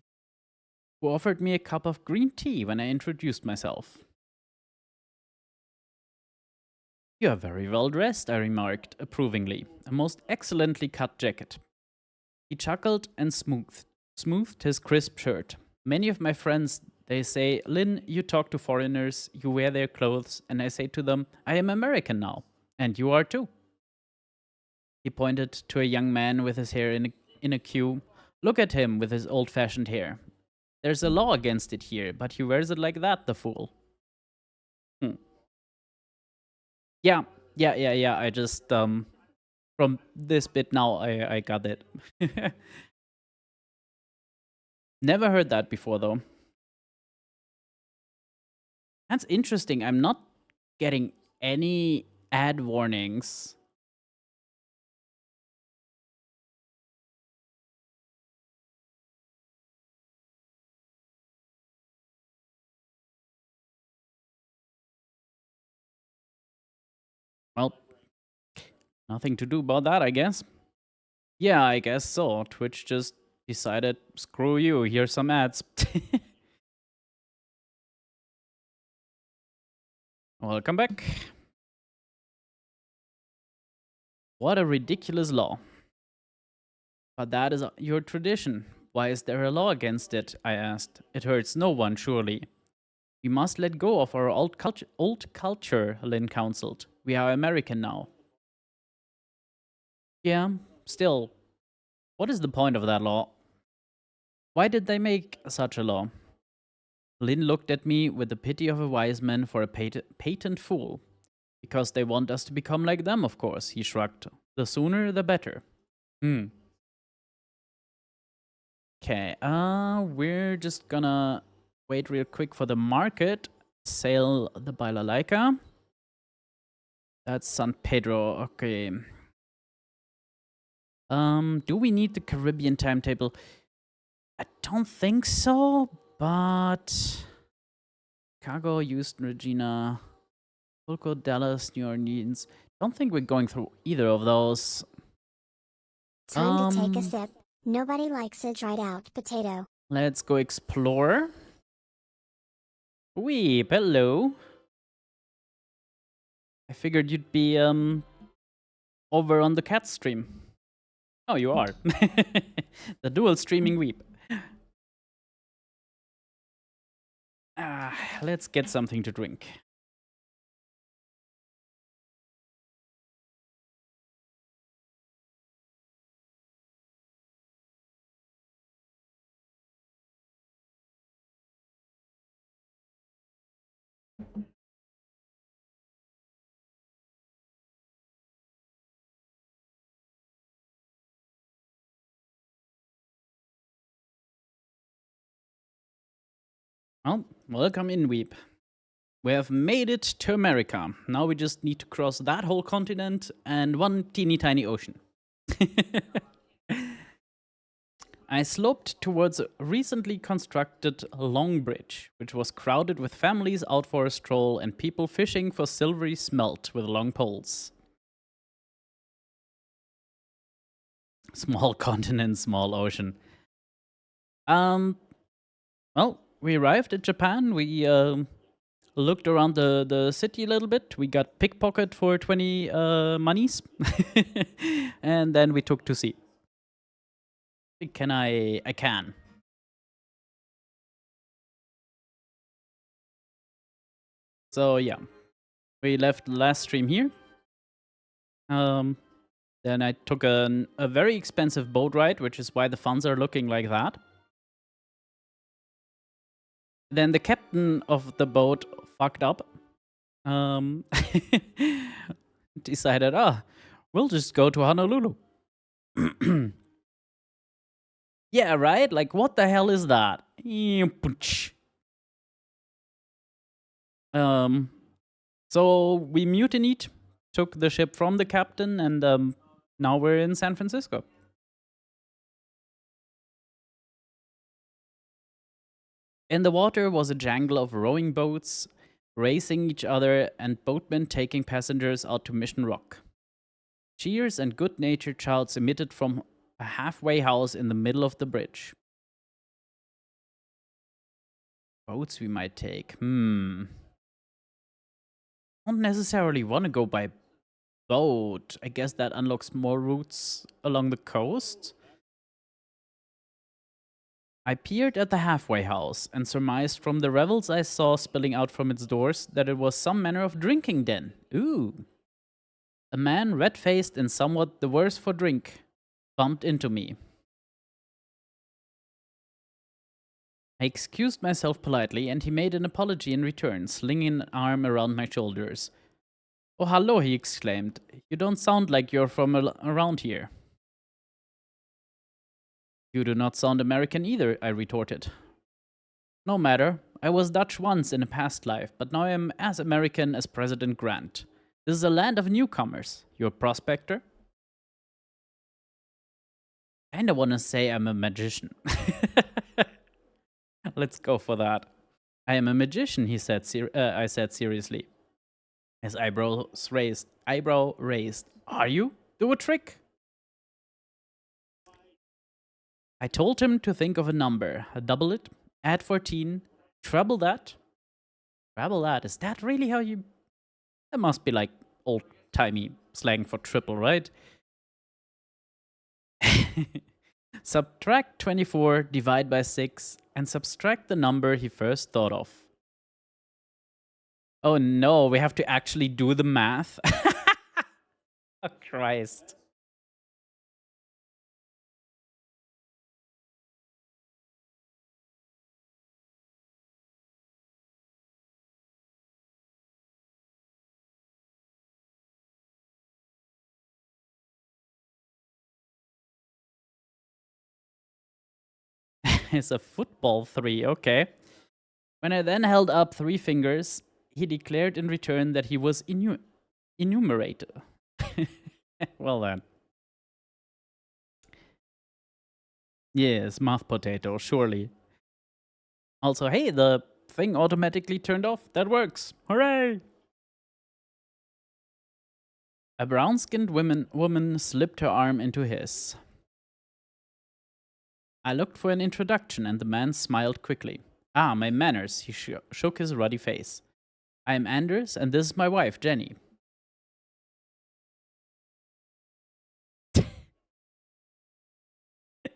who offered me a cup of green tea when I introduced myself. You are very well dressed, I remarked approvingly. A most excellently cut jacket. He chuckled and smoothed his crisp shirt. Many of my friends, they say, Lynn, you talk to foreigners, you wear their clothes, and I say to them, I am American now. And you are too. He pointed to a young man with his hair in a queue. Look at him with his old fashioned hair. There's a law against it here, but he wears it like that, the fool. Hmm. Yeah, yeah. I just from this bit now I got it. Never heard that before though. That's interesting. I'm not getting any ad warnings. Well, nothing to do about that, I guess. Yeah, I guess so. Twitch just decided, screw you, here's some ads. Welcome back. What a ridiculous law. But that is your tradition. Why is there a law against it? I asked. It hurts no one, surely. We must let go of our old culture, Lynn counseled. We are American now. Yeah, still, what is the point of that law? Why did they make such a law? Lynn looked at me with the pity of a wise man for a patent fool. Because they want us to become like them, of course, he shrugged. The sooner, the better. Hmm. Okay, we're just gonna wait real quick for the market. Sell the balalaika. That's San Pedro. Okay. Do we need the Caribbean timetable? I don't think so, but Chicago, Houston, Regina, Tulco, Dallas, New Orleans. Don't think we're going through either of those. Time to take a sip. Nobody likes a dried out potato. Let's go explore. Wee, hello. I figured you'd be over on the cat stream. Oh, you are. The dual streaming weep. Let's get something to drink. Well, welcome in, Weep. We have made it to America. Now we just need to cross that whole continent and one teeny tiny ocean. I sloped towards a recently constructed long bridge, which was crowded with families out for a stroll and people fishing for silvery smelt with long poles. Small continent, small ocean. Well, we arrived at Japan. We looked around the city a little bit. We got pickpocket for 20 monies. And then we took to sea. Can I can. So yeah. We left the last stream here. Then I took a very expensive boat ride, which is why the funds are looking like that. Then the captain of the boat fucked up. Um, decided, we'll just go to Honolulu. Yeah, right? Like, what the hell is that? Um, so we mutinied, took the ship from the captain, and now we're in San Francisco. In the water was a jangle of rowing boats racing each other and boatmen taking passengers out to Mission Rock. Cheers and good-natured shouts emitted from a halfway house in the middle of the bridge. Boats we might take. Don't necessarily want to go by boat. I guess that unlocks more routes along the coast. I peered at the halfway house and surmised from the revels I saw spilling out from its doors that it was some manner of drinking den. Ooh. A man, red-faced and somewhat the worse for drink, bumped into me. I excused myself politely, and he made an apology in return, slinging an arm around my shoulders. "Oh, hello," he exclaimed. "You don't sound like you're from around here." "You do not sound American either," I retorted. "No matter. I was Dutch once in a past life, but now I am as American as President Grant. This is a land of newcomers. You a prospector?" Kinda wanna say I'm a magician. Let's go for that. "I am a magician," he said. I said seriously. His eyebrow raised. "Are you? Do a trick." I told him to think of a number, double it, add 14, treble that. Treble that? Is that really how you... That must be like old-timey slang for triple, right? Subtract 24, divide by 6, and subtract the number he first thought of. Oh no, we have to actually do the math? Oh, Christ. It's a football 3, okay. When I then held up 3 fingers, he declared in return that he was enumerator. Well then. Yes, math potato, surely. Also, hey, the thing automatically turned off. That works. Hooray! A brown-skinned woman slipped her arm into his. I looked for an introduction, and the man smiled quickly. "Ah, my manners," he shook his ruddy face. "I am Anders, and this is my wife, Jenny."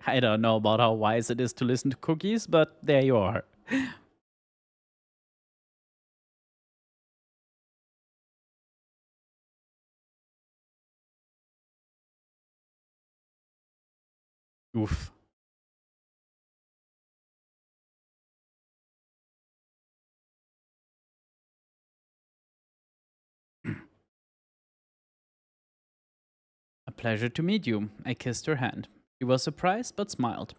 I don't know about how wise it is to listen to cookies, but there you are. Oof. "A pleasure to meet you." I kissed her hand. She was surprised but smiled.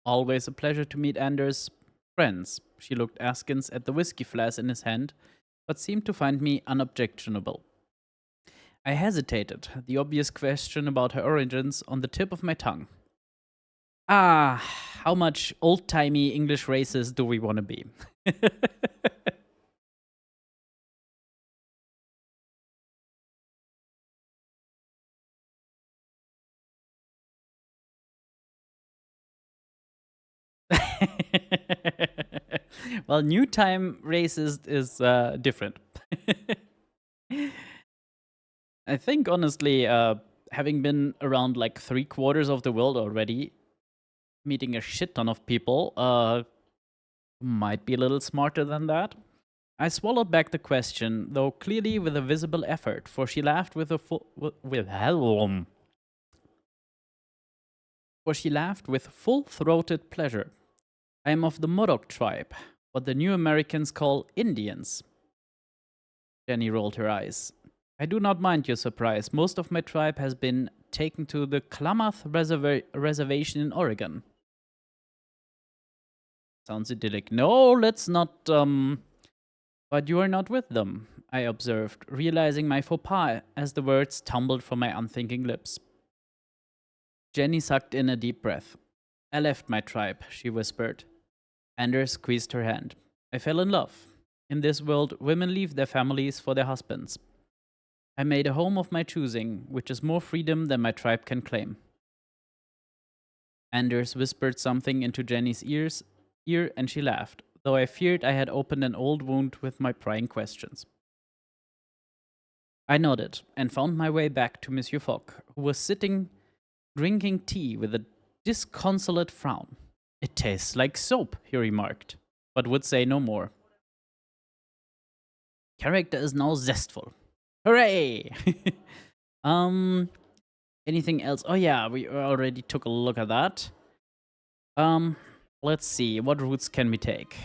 "Always a pleasure to meet Anders' friends." She looked askance at the whiskey flask in his hand, but seemed to find me unobjectionable. I hesitated, the obvious question about her origins on the tip of my tongue. How much old-timey English racist do we want to be? Well, new time racist is different. I think, honestly, having been around like 3/4 of the world already, meeting a shit ton of people, might be a little smarter than that. I swallowed back the question, though clearly with a visible effort, for she laughed with full-throated pleasure. "I am of the Modoc tribe. what the new Americans call Indians. Jenny rolled her eyes. I do not mind your surprise. Most of my tribe has been taken to the Klamath Reservation in Oregon. Sounds idyllic. No, let's not, But you are not with them, I observed, realizing my faux pas as the words tumbled from my unthinking lips. Jenny sucked in a deep breath. I left my tribe, she whispered. Anders squeezed her hand. I fell in love. In this world, women leave their families for their husbands. I made a home of my choosing, which is more freedom than my tribe can claim. Anders whispered something into Jenny's ear and she laughed, though I feared I had opened an old wound with my prying questions. I nodded and found my way back to Monsieur Fogg, who was sitting drinking tea with a disconsolate frown. It tastes like soap, he remarked, but would say no more. Character is now zestful. Hooray! um, anything else? Oh yeah, we already took a look at that. Let's see, what routes can we take?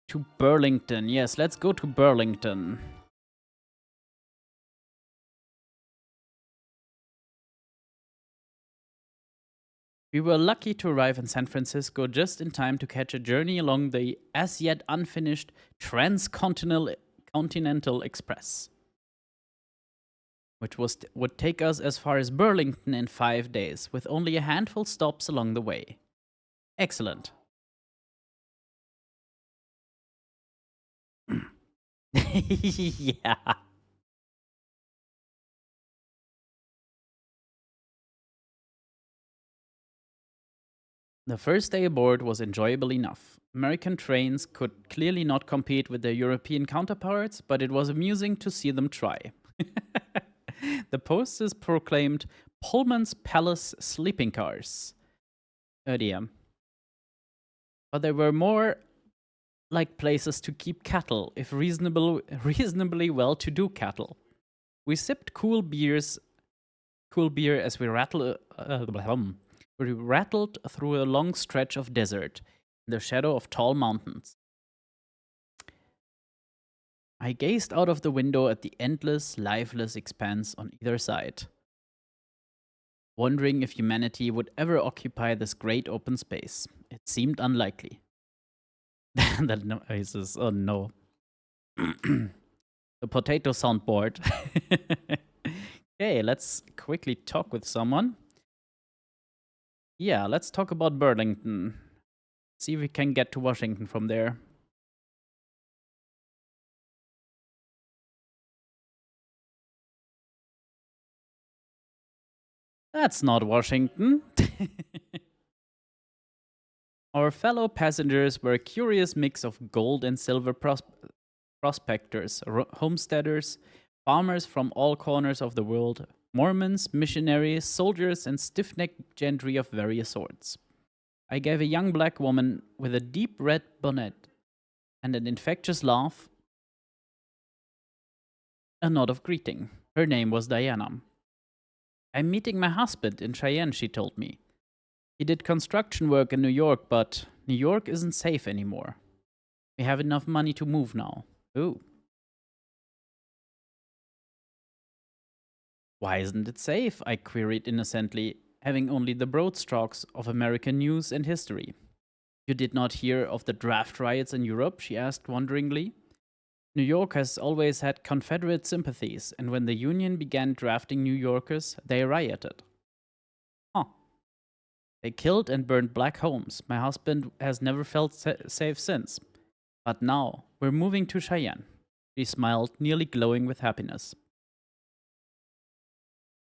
To Burlington. Yes, let's go to Burlington. We were lucky to arrive in San Francisco just in time to catch a journey along the as yet unfinished Transcontinental Express, which would take us as far as Burlington in 5 days, with only a handful stops along the way. Excellent. Yeah. The first day aboard was enjoyable enough. American trains could clearly not compete with their European counterparts, but it was amusing to see them try. The posters proclaimed Pullman's Palace sleeping cars. Oh dear. But there were more like places to keep cattle, if reasonably well-to-do cattle. We sipped cool beer as we rattled through a long stretch of desert in the shadow of tall mountains. I gazed out of the window at the endless, lifeless expanse on either side, wondering if humanity would ever occupy this great open space. It seemed unlikely. That noise is, oh no. The potato soundboard. Okay, let's quickly talk with someone. Yeah, let's talk about Burlington. See if we can get to Washington from there. That's not Washington. Our fellow passengers were a curious mix of gold and silver prospectors, homesteaders, farmers from all corners of the world, Mormons, missionaries, soldiers, and stiff necked gentry of various sorts. I gave a young black woman with a deep red bonnet and an infectious laugh a nod of greeting. Her name was Diana. I'm meeting my husband in Cheyenne, she told me. He did construction work in New York, but New York isn't safe anymore. We have enough money to move now. Ooh. Why isn't it safe? I queried innocently, having only the broad strokes of American news and history. You did not hear of the draft riots in Europe? She asked wonderingly. New York has always had Confederate sympathies, and when the Union began drafting New Yorkers, they rioted. Huh. They killed and burned black homes. My husband has never felt safe since. But now, we're moving to Cheyenne. She smiled, nearly glowing with happiness.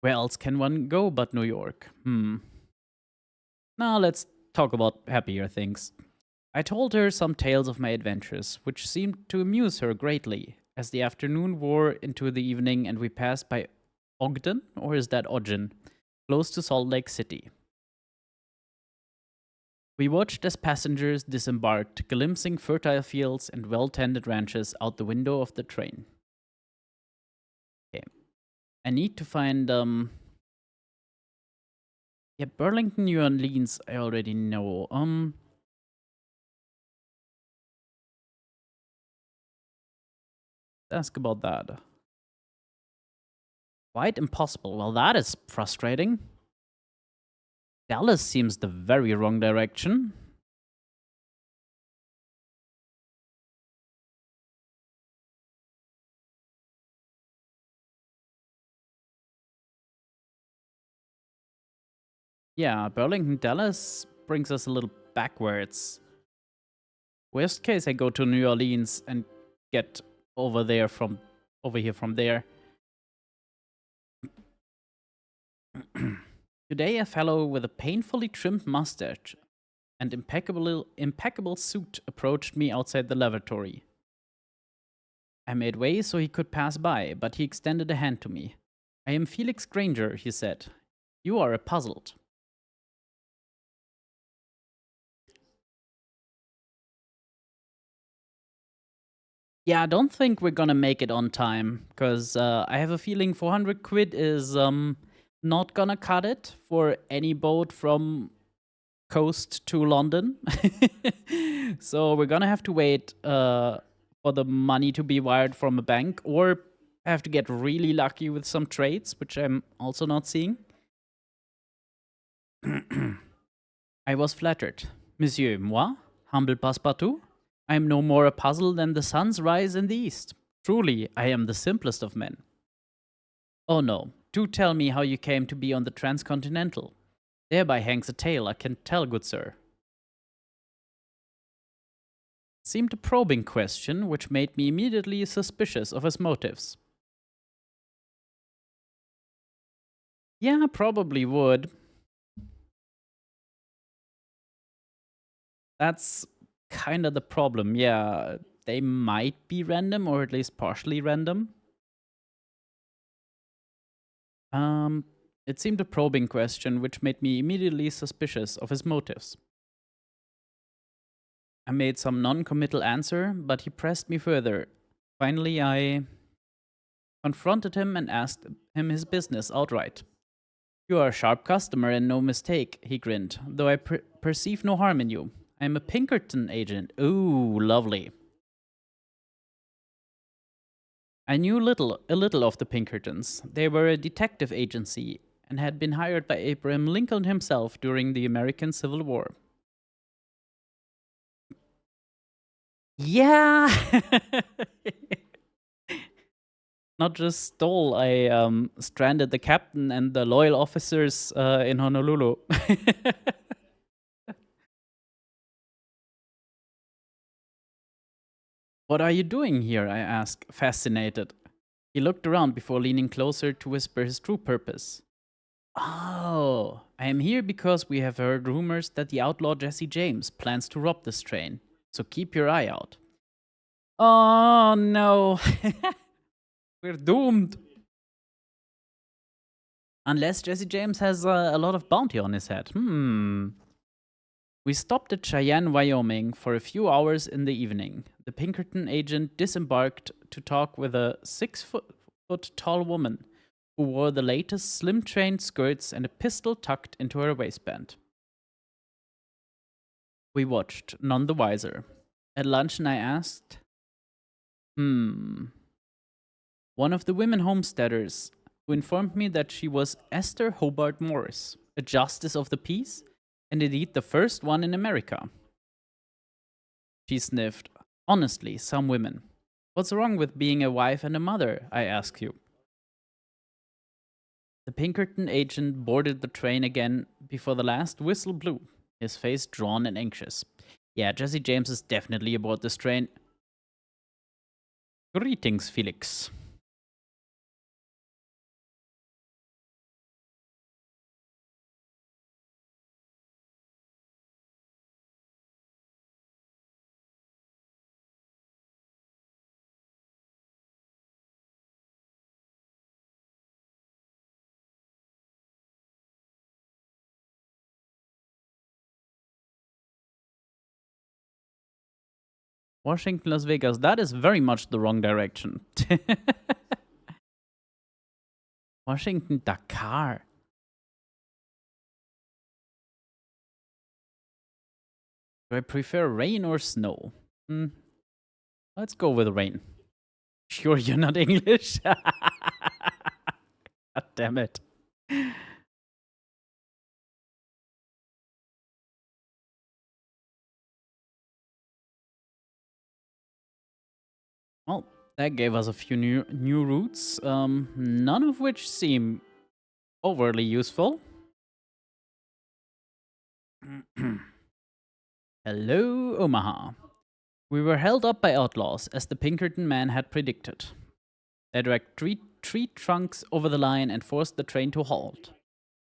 Where else can one go but New York? Now let's talk about happier things. I told her some tales of my adventures, which seemed to amuse her greatly, as the afternoon wore into the evening and we passed by Ogden, or is that Ogden, close to Salt Lake City. We watched as passengers disembarked, glimpsing fertile fields and well-tended ranches out the window of the train. Okay. I need to find, yeah, Burlington, New Orleans, I already know. Ask about that. Quite impossible. Well, that is frustrating. Dallas seems the very wrong direction. Yeah, Burlington, Dallas brings us a little backwards. Worst case, I go to New Orleans and get over here from there. Today, a fellow with a painfully trimmed mustache and impeccable suit approached me outside the lavatory. I made way so he could pass by, but he extended a hand to me. I am Felix Granger, he said. You are puzzled. Yeah, I don't think we're gonna make it on time, because I have a feeling 400 quid is not gonna cut it for any boat from coast to London. So we're gonna have to wait for the money to be wired from a bank, or have to get really lucky with some trades, which I'm also not seeing. I was flattered. Monsieur, moi, humble passepartout? I am no more a puzzle than the sun's rise in the east. Truly, I am the simplest of men. Oh no, do tell me how you came to be on the transcontinental. Thereby hangs a tale I can tell, good sir. Seemed a probing question, which made me immediately suspicious of his motives. Yeah, probably would. That's kind of the problem. Yeah, they might be random, or at least partially random. Um, it seemed a probing question, which made me immediately suspicious of his motives. I made some non committal answer, but he pressed me further. Finally, I confronted him and asked him his business outright. You are a sharp customer and no mistake, he grinned, though I perceive no harm in you. I am a Pinkerton agent. Ooh, lovely. I knew a little of the Pinkertons. They were a detective agency and had been hired by Abraham Lincoln himself during the American Civil War. Yeah! Not just stole, I stranded the captain and the loyal officers in Honolulu. What are you doing here? I asked, fascinated. He looked around before leaning closer to whisper his true purpose. Oh, I am here because we have heard rumors that the outlaw Jesse James plans to rob this train, so keep your eye out. Oh no, we're doomed. Unless Jesse James has a lot of bounty on his head. We stopped at Cheyenne, Wyoming for a few hours in the evening. The Pinkerton agent disembarked to talk with a 6-foot tall woman who wore the latest slim trained skirts and a pistol tucked into her waistband. We watched, none the wiser. At luncheon, I asked, One of the women homesteaders, who informed me that she was Esther Hobart Morris, a justice of the peace, and indeed the first one in America. She sniffed. Honestly, some women. What's wrong with being a wife and a mother, I ask you? The Pinkerton agent boarded the train again before the last whistle blew, his face drawn and anxious. Yeah, Jesse James is definitely aboard this train. Greetings, Felix. Washington, Las Vegas. That is very much the wrong direction. Washington, Dakar. Do I prefer rain or snow? Let's go with rain. Sure, you're not English? God damn it. Well, that gave us a few new routes, none of which seem overly useful. Hello, Omaha. We were held up by outlaws, as the Pinkerton man had predicted. They dragged tree trunks over the line and forced the train to halt,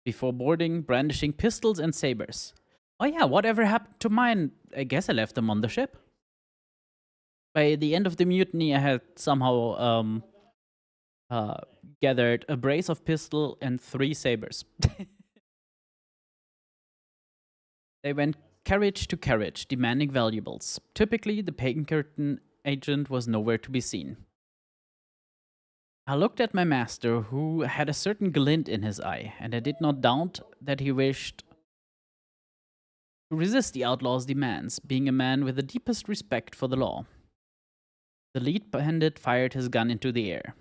before boarding, brandishing pistols and sabers. Oh yeah, whatever happened to mine? I guess I left them on the ship. By the end of the mutiny, I had somehow uh, gathered a brace of pistol and 3 sabers. They went carriage to carriage, demanding valuables. Typically, the Pinkerton agent was nowhere to be seen. I looked at my master, who had a certain glint in his eye, and I did not doubt that he wished to resist the outlaw's demands, being a man with the deepest respect for the law. The lead bandit fired his gun into the air.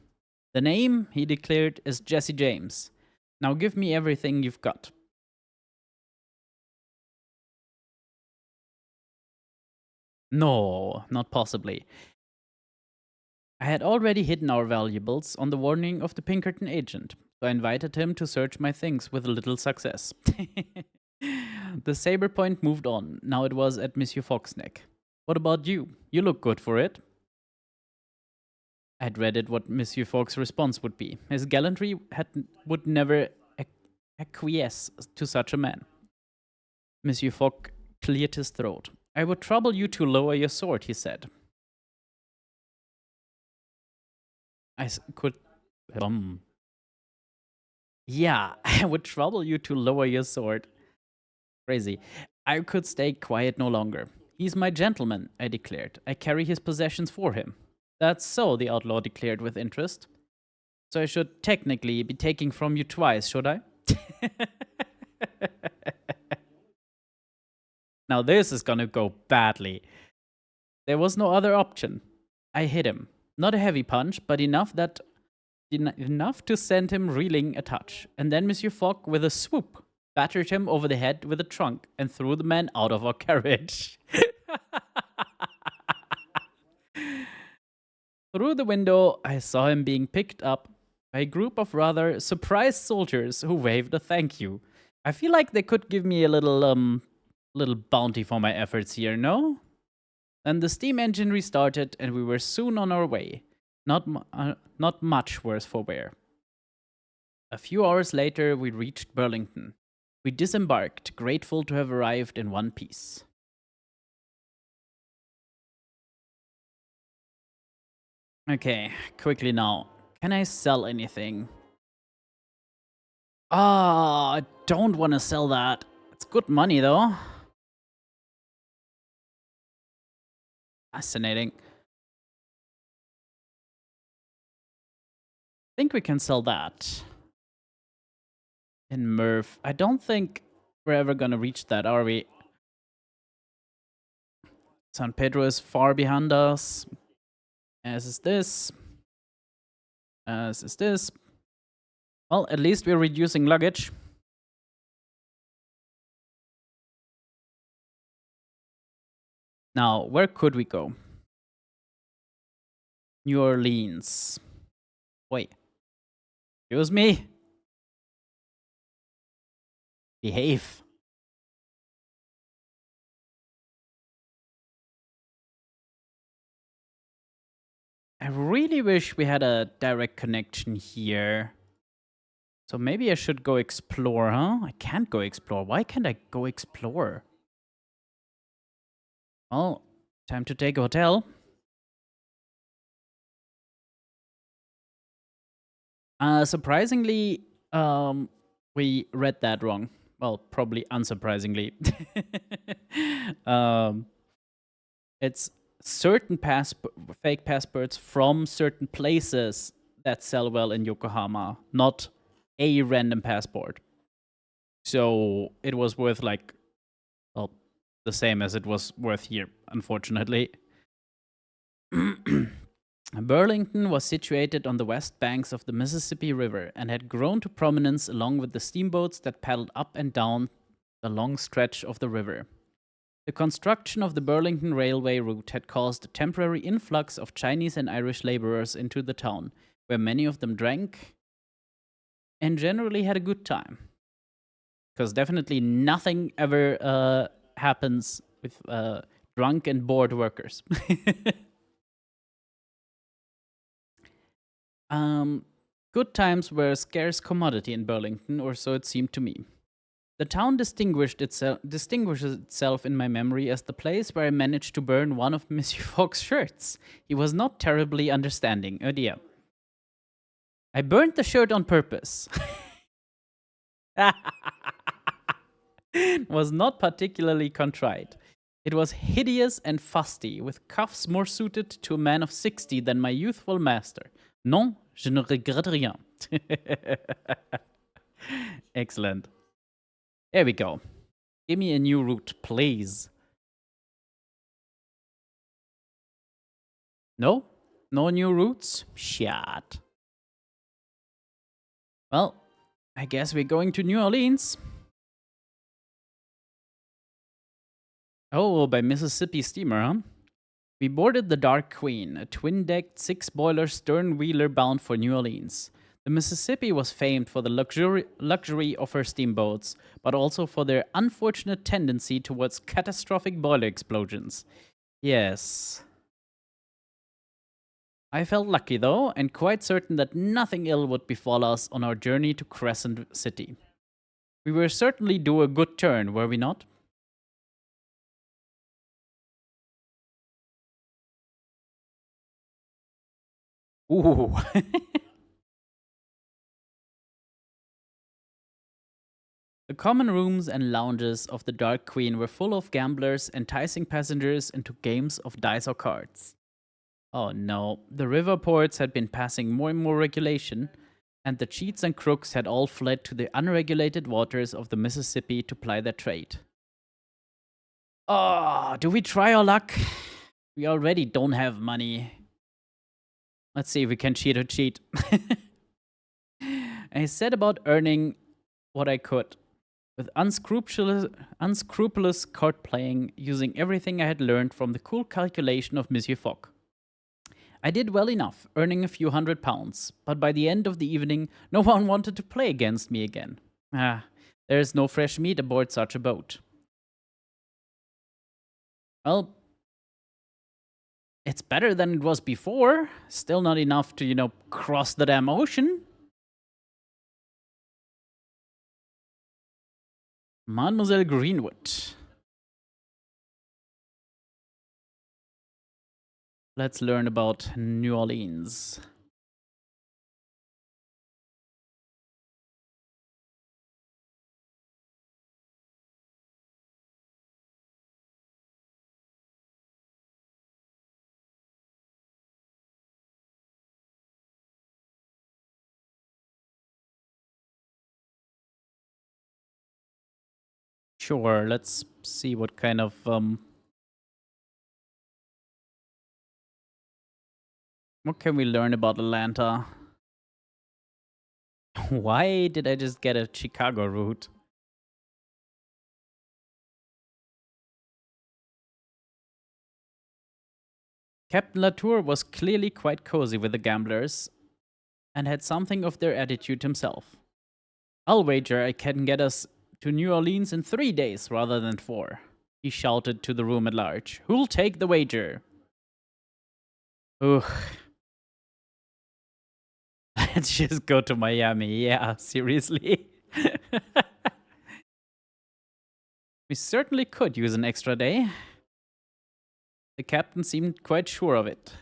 The name, he declared, is Jesse James. Now give me everything you've got. No, not possibly. I had already hidden our valuables on the warning of the Pinkerton agent, so I invited him to search my things with little success. The saber point moved on. Now it was at Monsieur Fox's neck. What about you? You look good for it. I dreaded what Monsieur Fox's response would be. His gallantry would never acquiesce to such a man. Monsieur Fox cleared his throat. I would trouble you to lower your sword, he said. Could. Yeah, I would trouble you to lower your sword. Crazy. I could stay quiet no longer. He's my gentleman, I declared. I carry his possessions for him. That's so, the outlaw declared with interest. So I should technically be taking from you twice, should I? Now this is gonna go badly. There was no other option. I hit him. Not a heavy punch, but enough to send him reeling a touch. And then Monsieur Fogg, with a swoop, battered him over the head with a trunk and threw the man out of our carriage. Through the window, I saw him being picked up by a group of rather surprised soldiers who waved a thank you. I feel like they could give me a little bounty for my efforts here, no? Then the steam engine restarted, and we were soon on our way. Not much worse for wear. A few hours later, we reached Burlington. We disembarked, grateful to have arrived in one piece. Okay, quickly now. Can I sell anything? I don't want to sell that. It's good money, though. Fascinating. I think we can sell that. In Murph. I don't think we're ever gonna reach that, are we? San Pedro is far behind us. As is this. As is this. Well, at least we're reducing luggage. Now, where could we go? New Orleans. Wait. Excuse me? Behave. I really wish we had a direct connection here. So maybe I should go explore, huh? I can't go explore. Why can't I go explore? Well, time to take a hotel. Surprisingly, we read that wrong. Well, probably unsurprisingly. It's certain fake passports from certain places that sell well in Yokohama, not a random passport. So it was worth well, the same as it was worth here, unfortunately. Burlington was situated on the west banks of the Mississippi River and had grown to prominence along with the steamboats that paddled up and down the long stretch of the river. The construction of the Burlington Railway route had caused a temporary influx of Chinese and Irish laborers into the town, where many of them drank and generally had a good time. Because definitely nothing ever happens with drunk and bored workers. Good times were a scarce commodity in Burlington, or so it seemed to me. The town distinguishes itself in my memory as the place where I managed to burn one of Monsieur Fogg's shirts. He was not terribly understanding. Oh dear. I burned the shirt on purpose. Was not particularly contrite. It was hideous and fusty, with cuffs more suited to a man of 60 than my youthful master. Non, je ne regrette rien. Excellent. There we go. Give me a new route, please. No? No new routes? Shit. Well, I guess we're going to New Orleans. Oh, by Mississippi steamer, huh? We boarded the Dark Queen, a twin-decked, six-boiler stern-wheeler bound for New Orleans. The Mississippi was famed for the luxury of her steamboats, but also for their unfortunate tendency towards catastrophic boiler explosions. Yes. I felt lucky, though, and quite certain that nothing ill would befall us on our journey to Crescent City. We were certainly due a good turn, were we not? Ooh. The common rooms and lounges of the Dark Queen were full of gamblers, enticing passengers into games of dice or cards. Oh no, the river ports had been passing more and more regulation, and the cheats and crooks had all fled to the unregulated waters of the Mississippi to ply their trade. Oh, do we try our luck? We already don't have money. Let's see if we can cheat or cheat. I set about earning what I could, with unscrupulous card playing, using everything I had learned from the cool calculation of Monsieur Fogg. I did well enough, earning a few £100, but by the end of the evening, no one wanted to play against me again. There is no fresh meat aboard such a boat. Well, it's better than it was before. Still not enough to, cross the damn ocean. Mademoiselle Greenwood. Let's learn about New Orleans. Sure, let's see what kind of what can we learn about Atlanta? Why did I just get a Chicago route? Captain Latour was clearly quite cozy with the gamblers and had something of their attitude himself. I'll wager I can get us to New Orleans in 3 days rather than 4, he shouted to the room at large. Who'll take the wager? Ugh. Let's just go to Miami. Yeah, seriously. We certainly could use an extra day. The captain seemed quite sure of it.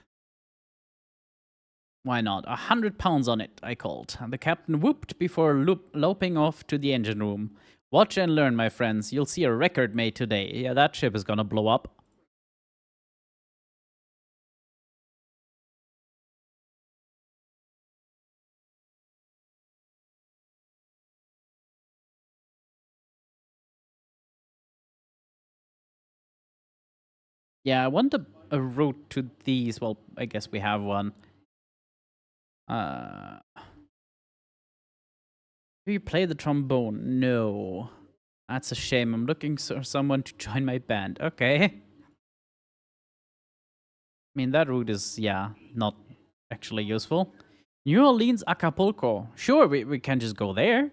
Why not? £100 on it, I called. And the captain whooped before loping off to the engine room. Watch and learn, my friends. You'll see a record made today. Yeah, that ship is gonna blow up. Yeah, I want a a route to these. Well, I guess we have one. Do you play the trombone? No. That's a shame. I'm looking for someone to join my band. Okay. I mean, that route is, yeah, not actually useful. New Orleans, Acapulco. Sure, we can just go there.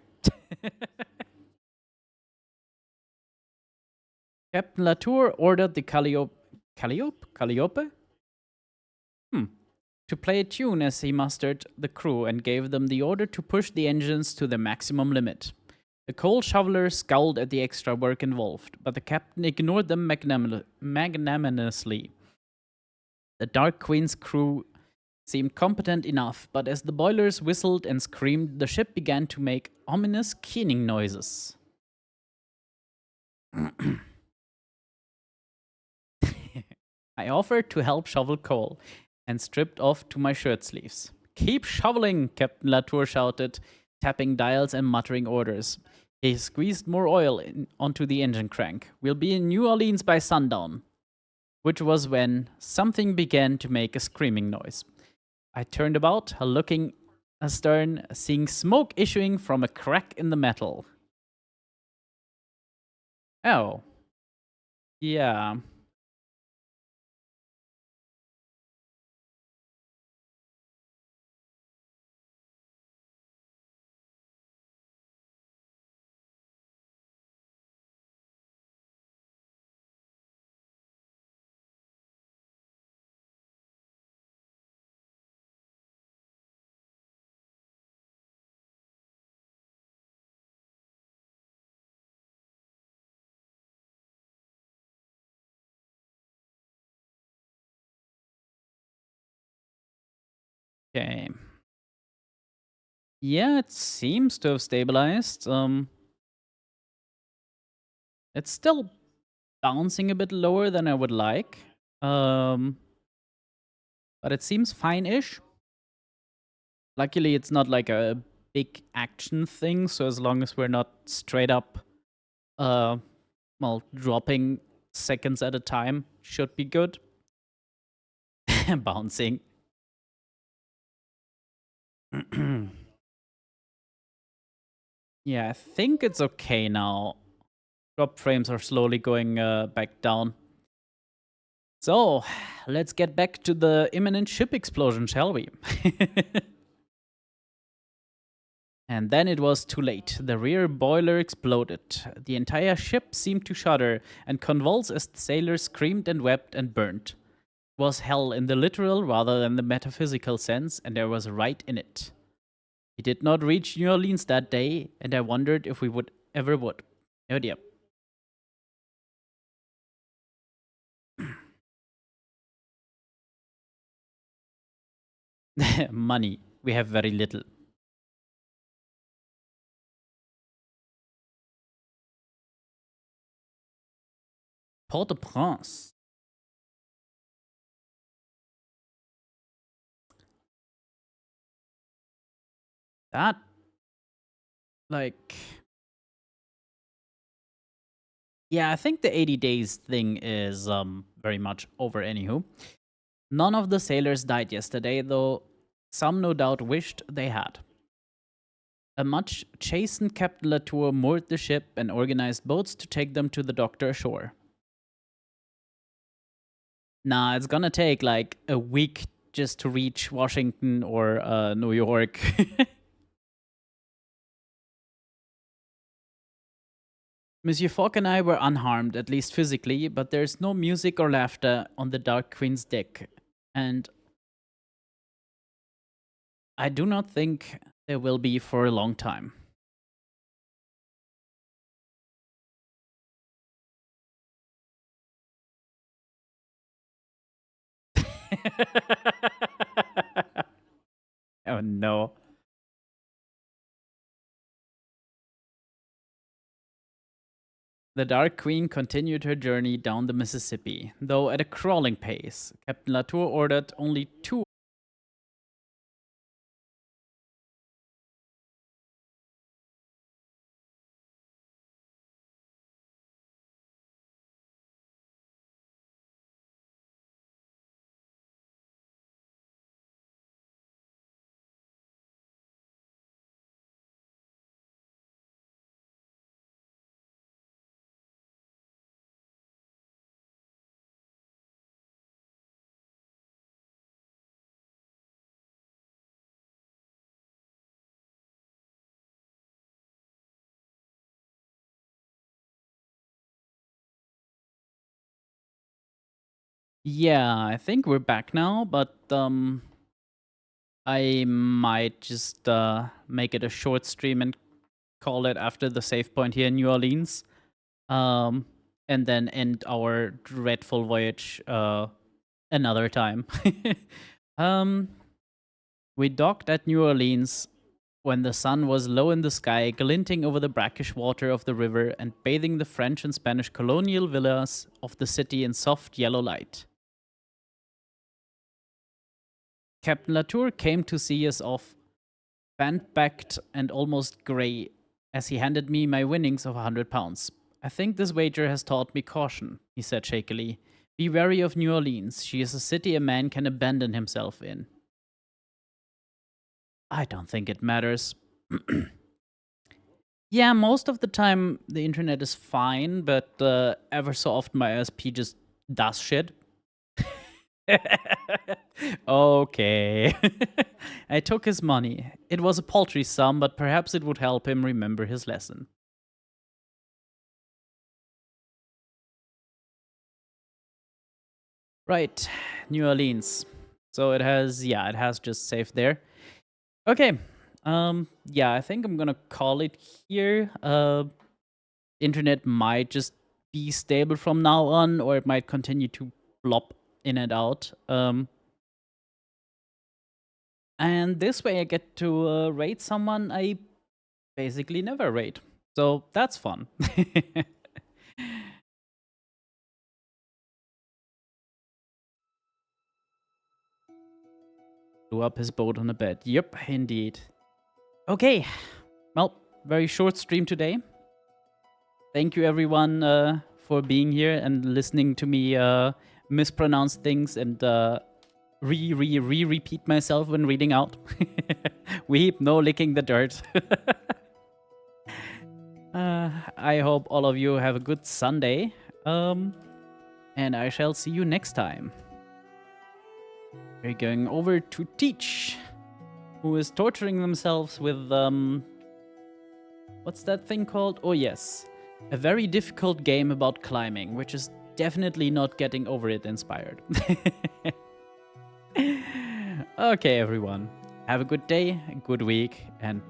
Captain Latour ordered the Calliope? Hmm. To play a tune as he mustered the crew and gave them the order to push the engines to their maximum limit. The coal shoveler scowled at the extra work involved, but the captain ignored them magnanimously. The Dark Queen's crew seemed competent enough, but as the boilers whistled and screamed, the ship began to make ominous keening noises. I offered to help shovel coal and stripped off to my shirt sleeves. Keep shoveling, Captain Latour shouted, tapping dials and muttering orders. He squeezed more oil onto the engine crank. We'll be in New Orleans by sundown. Which was when something began to make a screaming noise. I turned about, looking astern, seeing smoke issuing from a crack in the metal. Oh, yeah. Okay. Yeah, it seems to have stabilized. It's still bouncing a bit lower than I would like. Um, but it seems fine-ish. Luckily, it's not like a big action thing, so as long as we're not straight up, uh, well, dropping seconds at a time, should be good. Bouncing. Yeah, I think it's okay now. Drop frames are slowly going back down. So, let's get back to the imminent ship explosion, shall we? And then it was too late. The rear boiler exploded. The entire ship seemed to shudder and convulse as the sailors screamed and wept and burned. It was hell in the literal rather than the metaphysical sense, and there was right in it. We did not reach New Orleans that day, and I wondered if we would ever would. Oh dear. Money. We have very little. Port-au-Prince. That, like. Yeah, I think the 80 days thing is very much over, anywho. None of the sailors died yesterday, though some no doubt wished they had. A much chastened Captain Latour moored the ship and organized boats to take them to the doctor ashore. Nah, it's gonna take like a week just to reach Washington or New York. Monsieur Fogg and I were unharmed, at least physically, but there's no music or laughter on the Dark Queen's deck, and I do not think there will be for a long time. Oh no. The Dark Queen continued her journey down the Mississippi, though at a crawling pace. Captain Latour ordered only two Yeah, I think we're back now, but I might just make it a short stream and call it after the save point here in New Orleans. Um, and then end our dreadful voyage another time. um, we docked at New Orleans when the sun was low in the sky, glinting over the brackish water of the river and bathing the French and Spanish colonial villas of the city in soft yellow light. Captain Latour came to see us off, bent-backed and almost grey, as he handed me my winnings of £100. I think this wager has taught me caution, he said shakily. Be wary of New Orleans. She is a city a man can abandon himself in. I don't think it matters. Yeah, most of the time the internet is fine, but ever so often my ISP just does shit. Okay. I took his money. It was a paltry sum, but perhaps it would help him remember his lesson. Right, New Orleans. So it has just saved there. Okay. Yeah, I think I'm gonna call it here. Internet might just be stable from now on, or it might continue to flop in and out. And this way I get to rate someone I basically never rate. So that's fun. Blew up his boat on a bed. Yep, indeed. Okay. Well, very short stream today. Thank you everyone for being here and listening to me mispronounce things and repeat myself when reading out. Weep, no licking the dirt. I hope all of you have a good Sunday. And I shall see you next time. We're going over to Teach, who is torturing themselves with, what's that thing called? Oh, yes. A very difficult game about climbing, which is definitely not getting over it inspired. Okay, everyone. Have a good day, a good week, and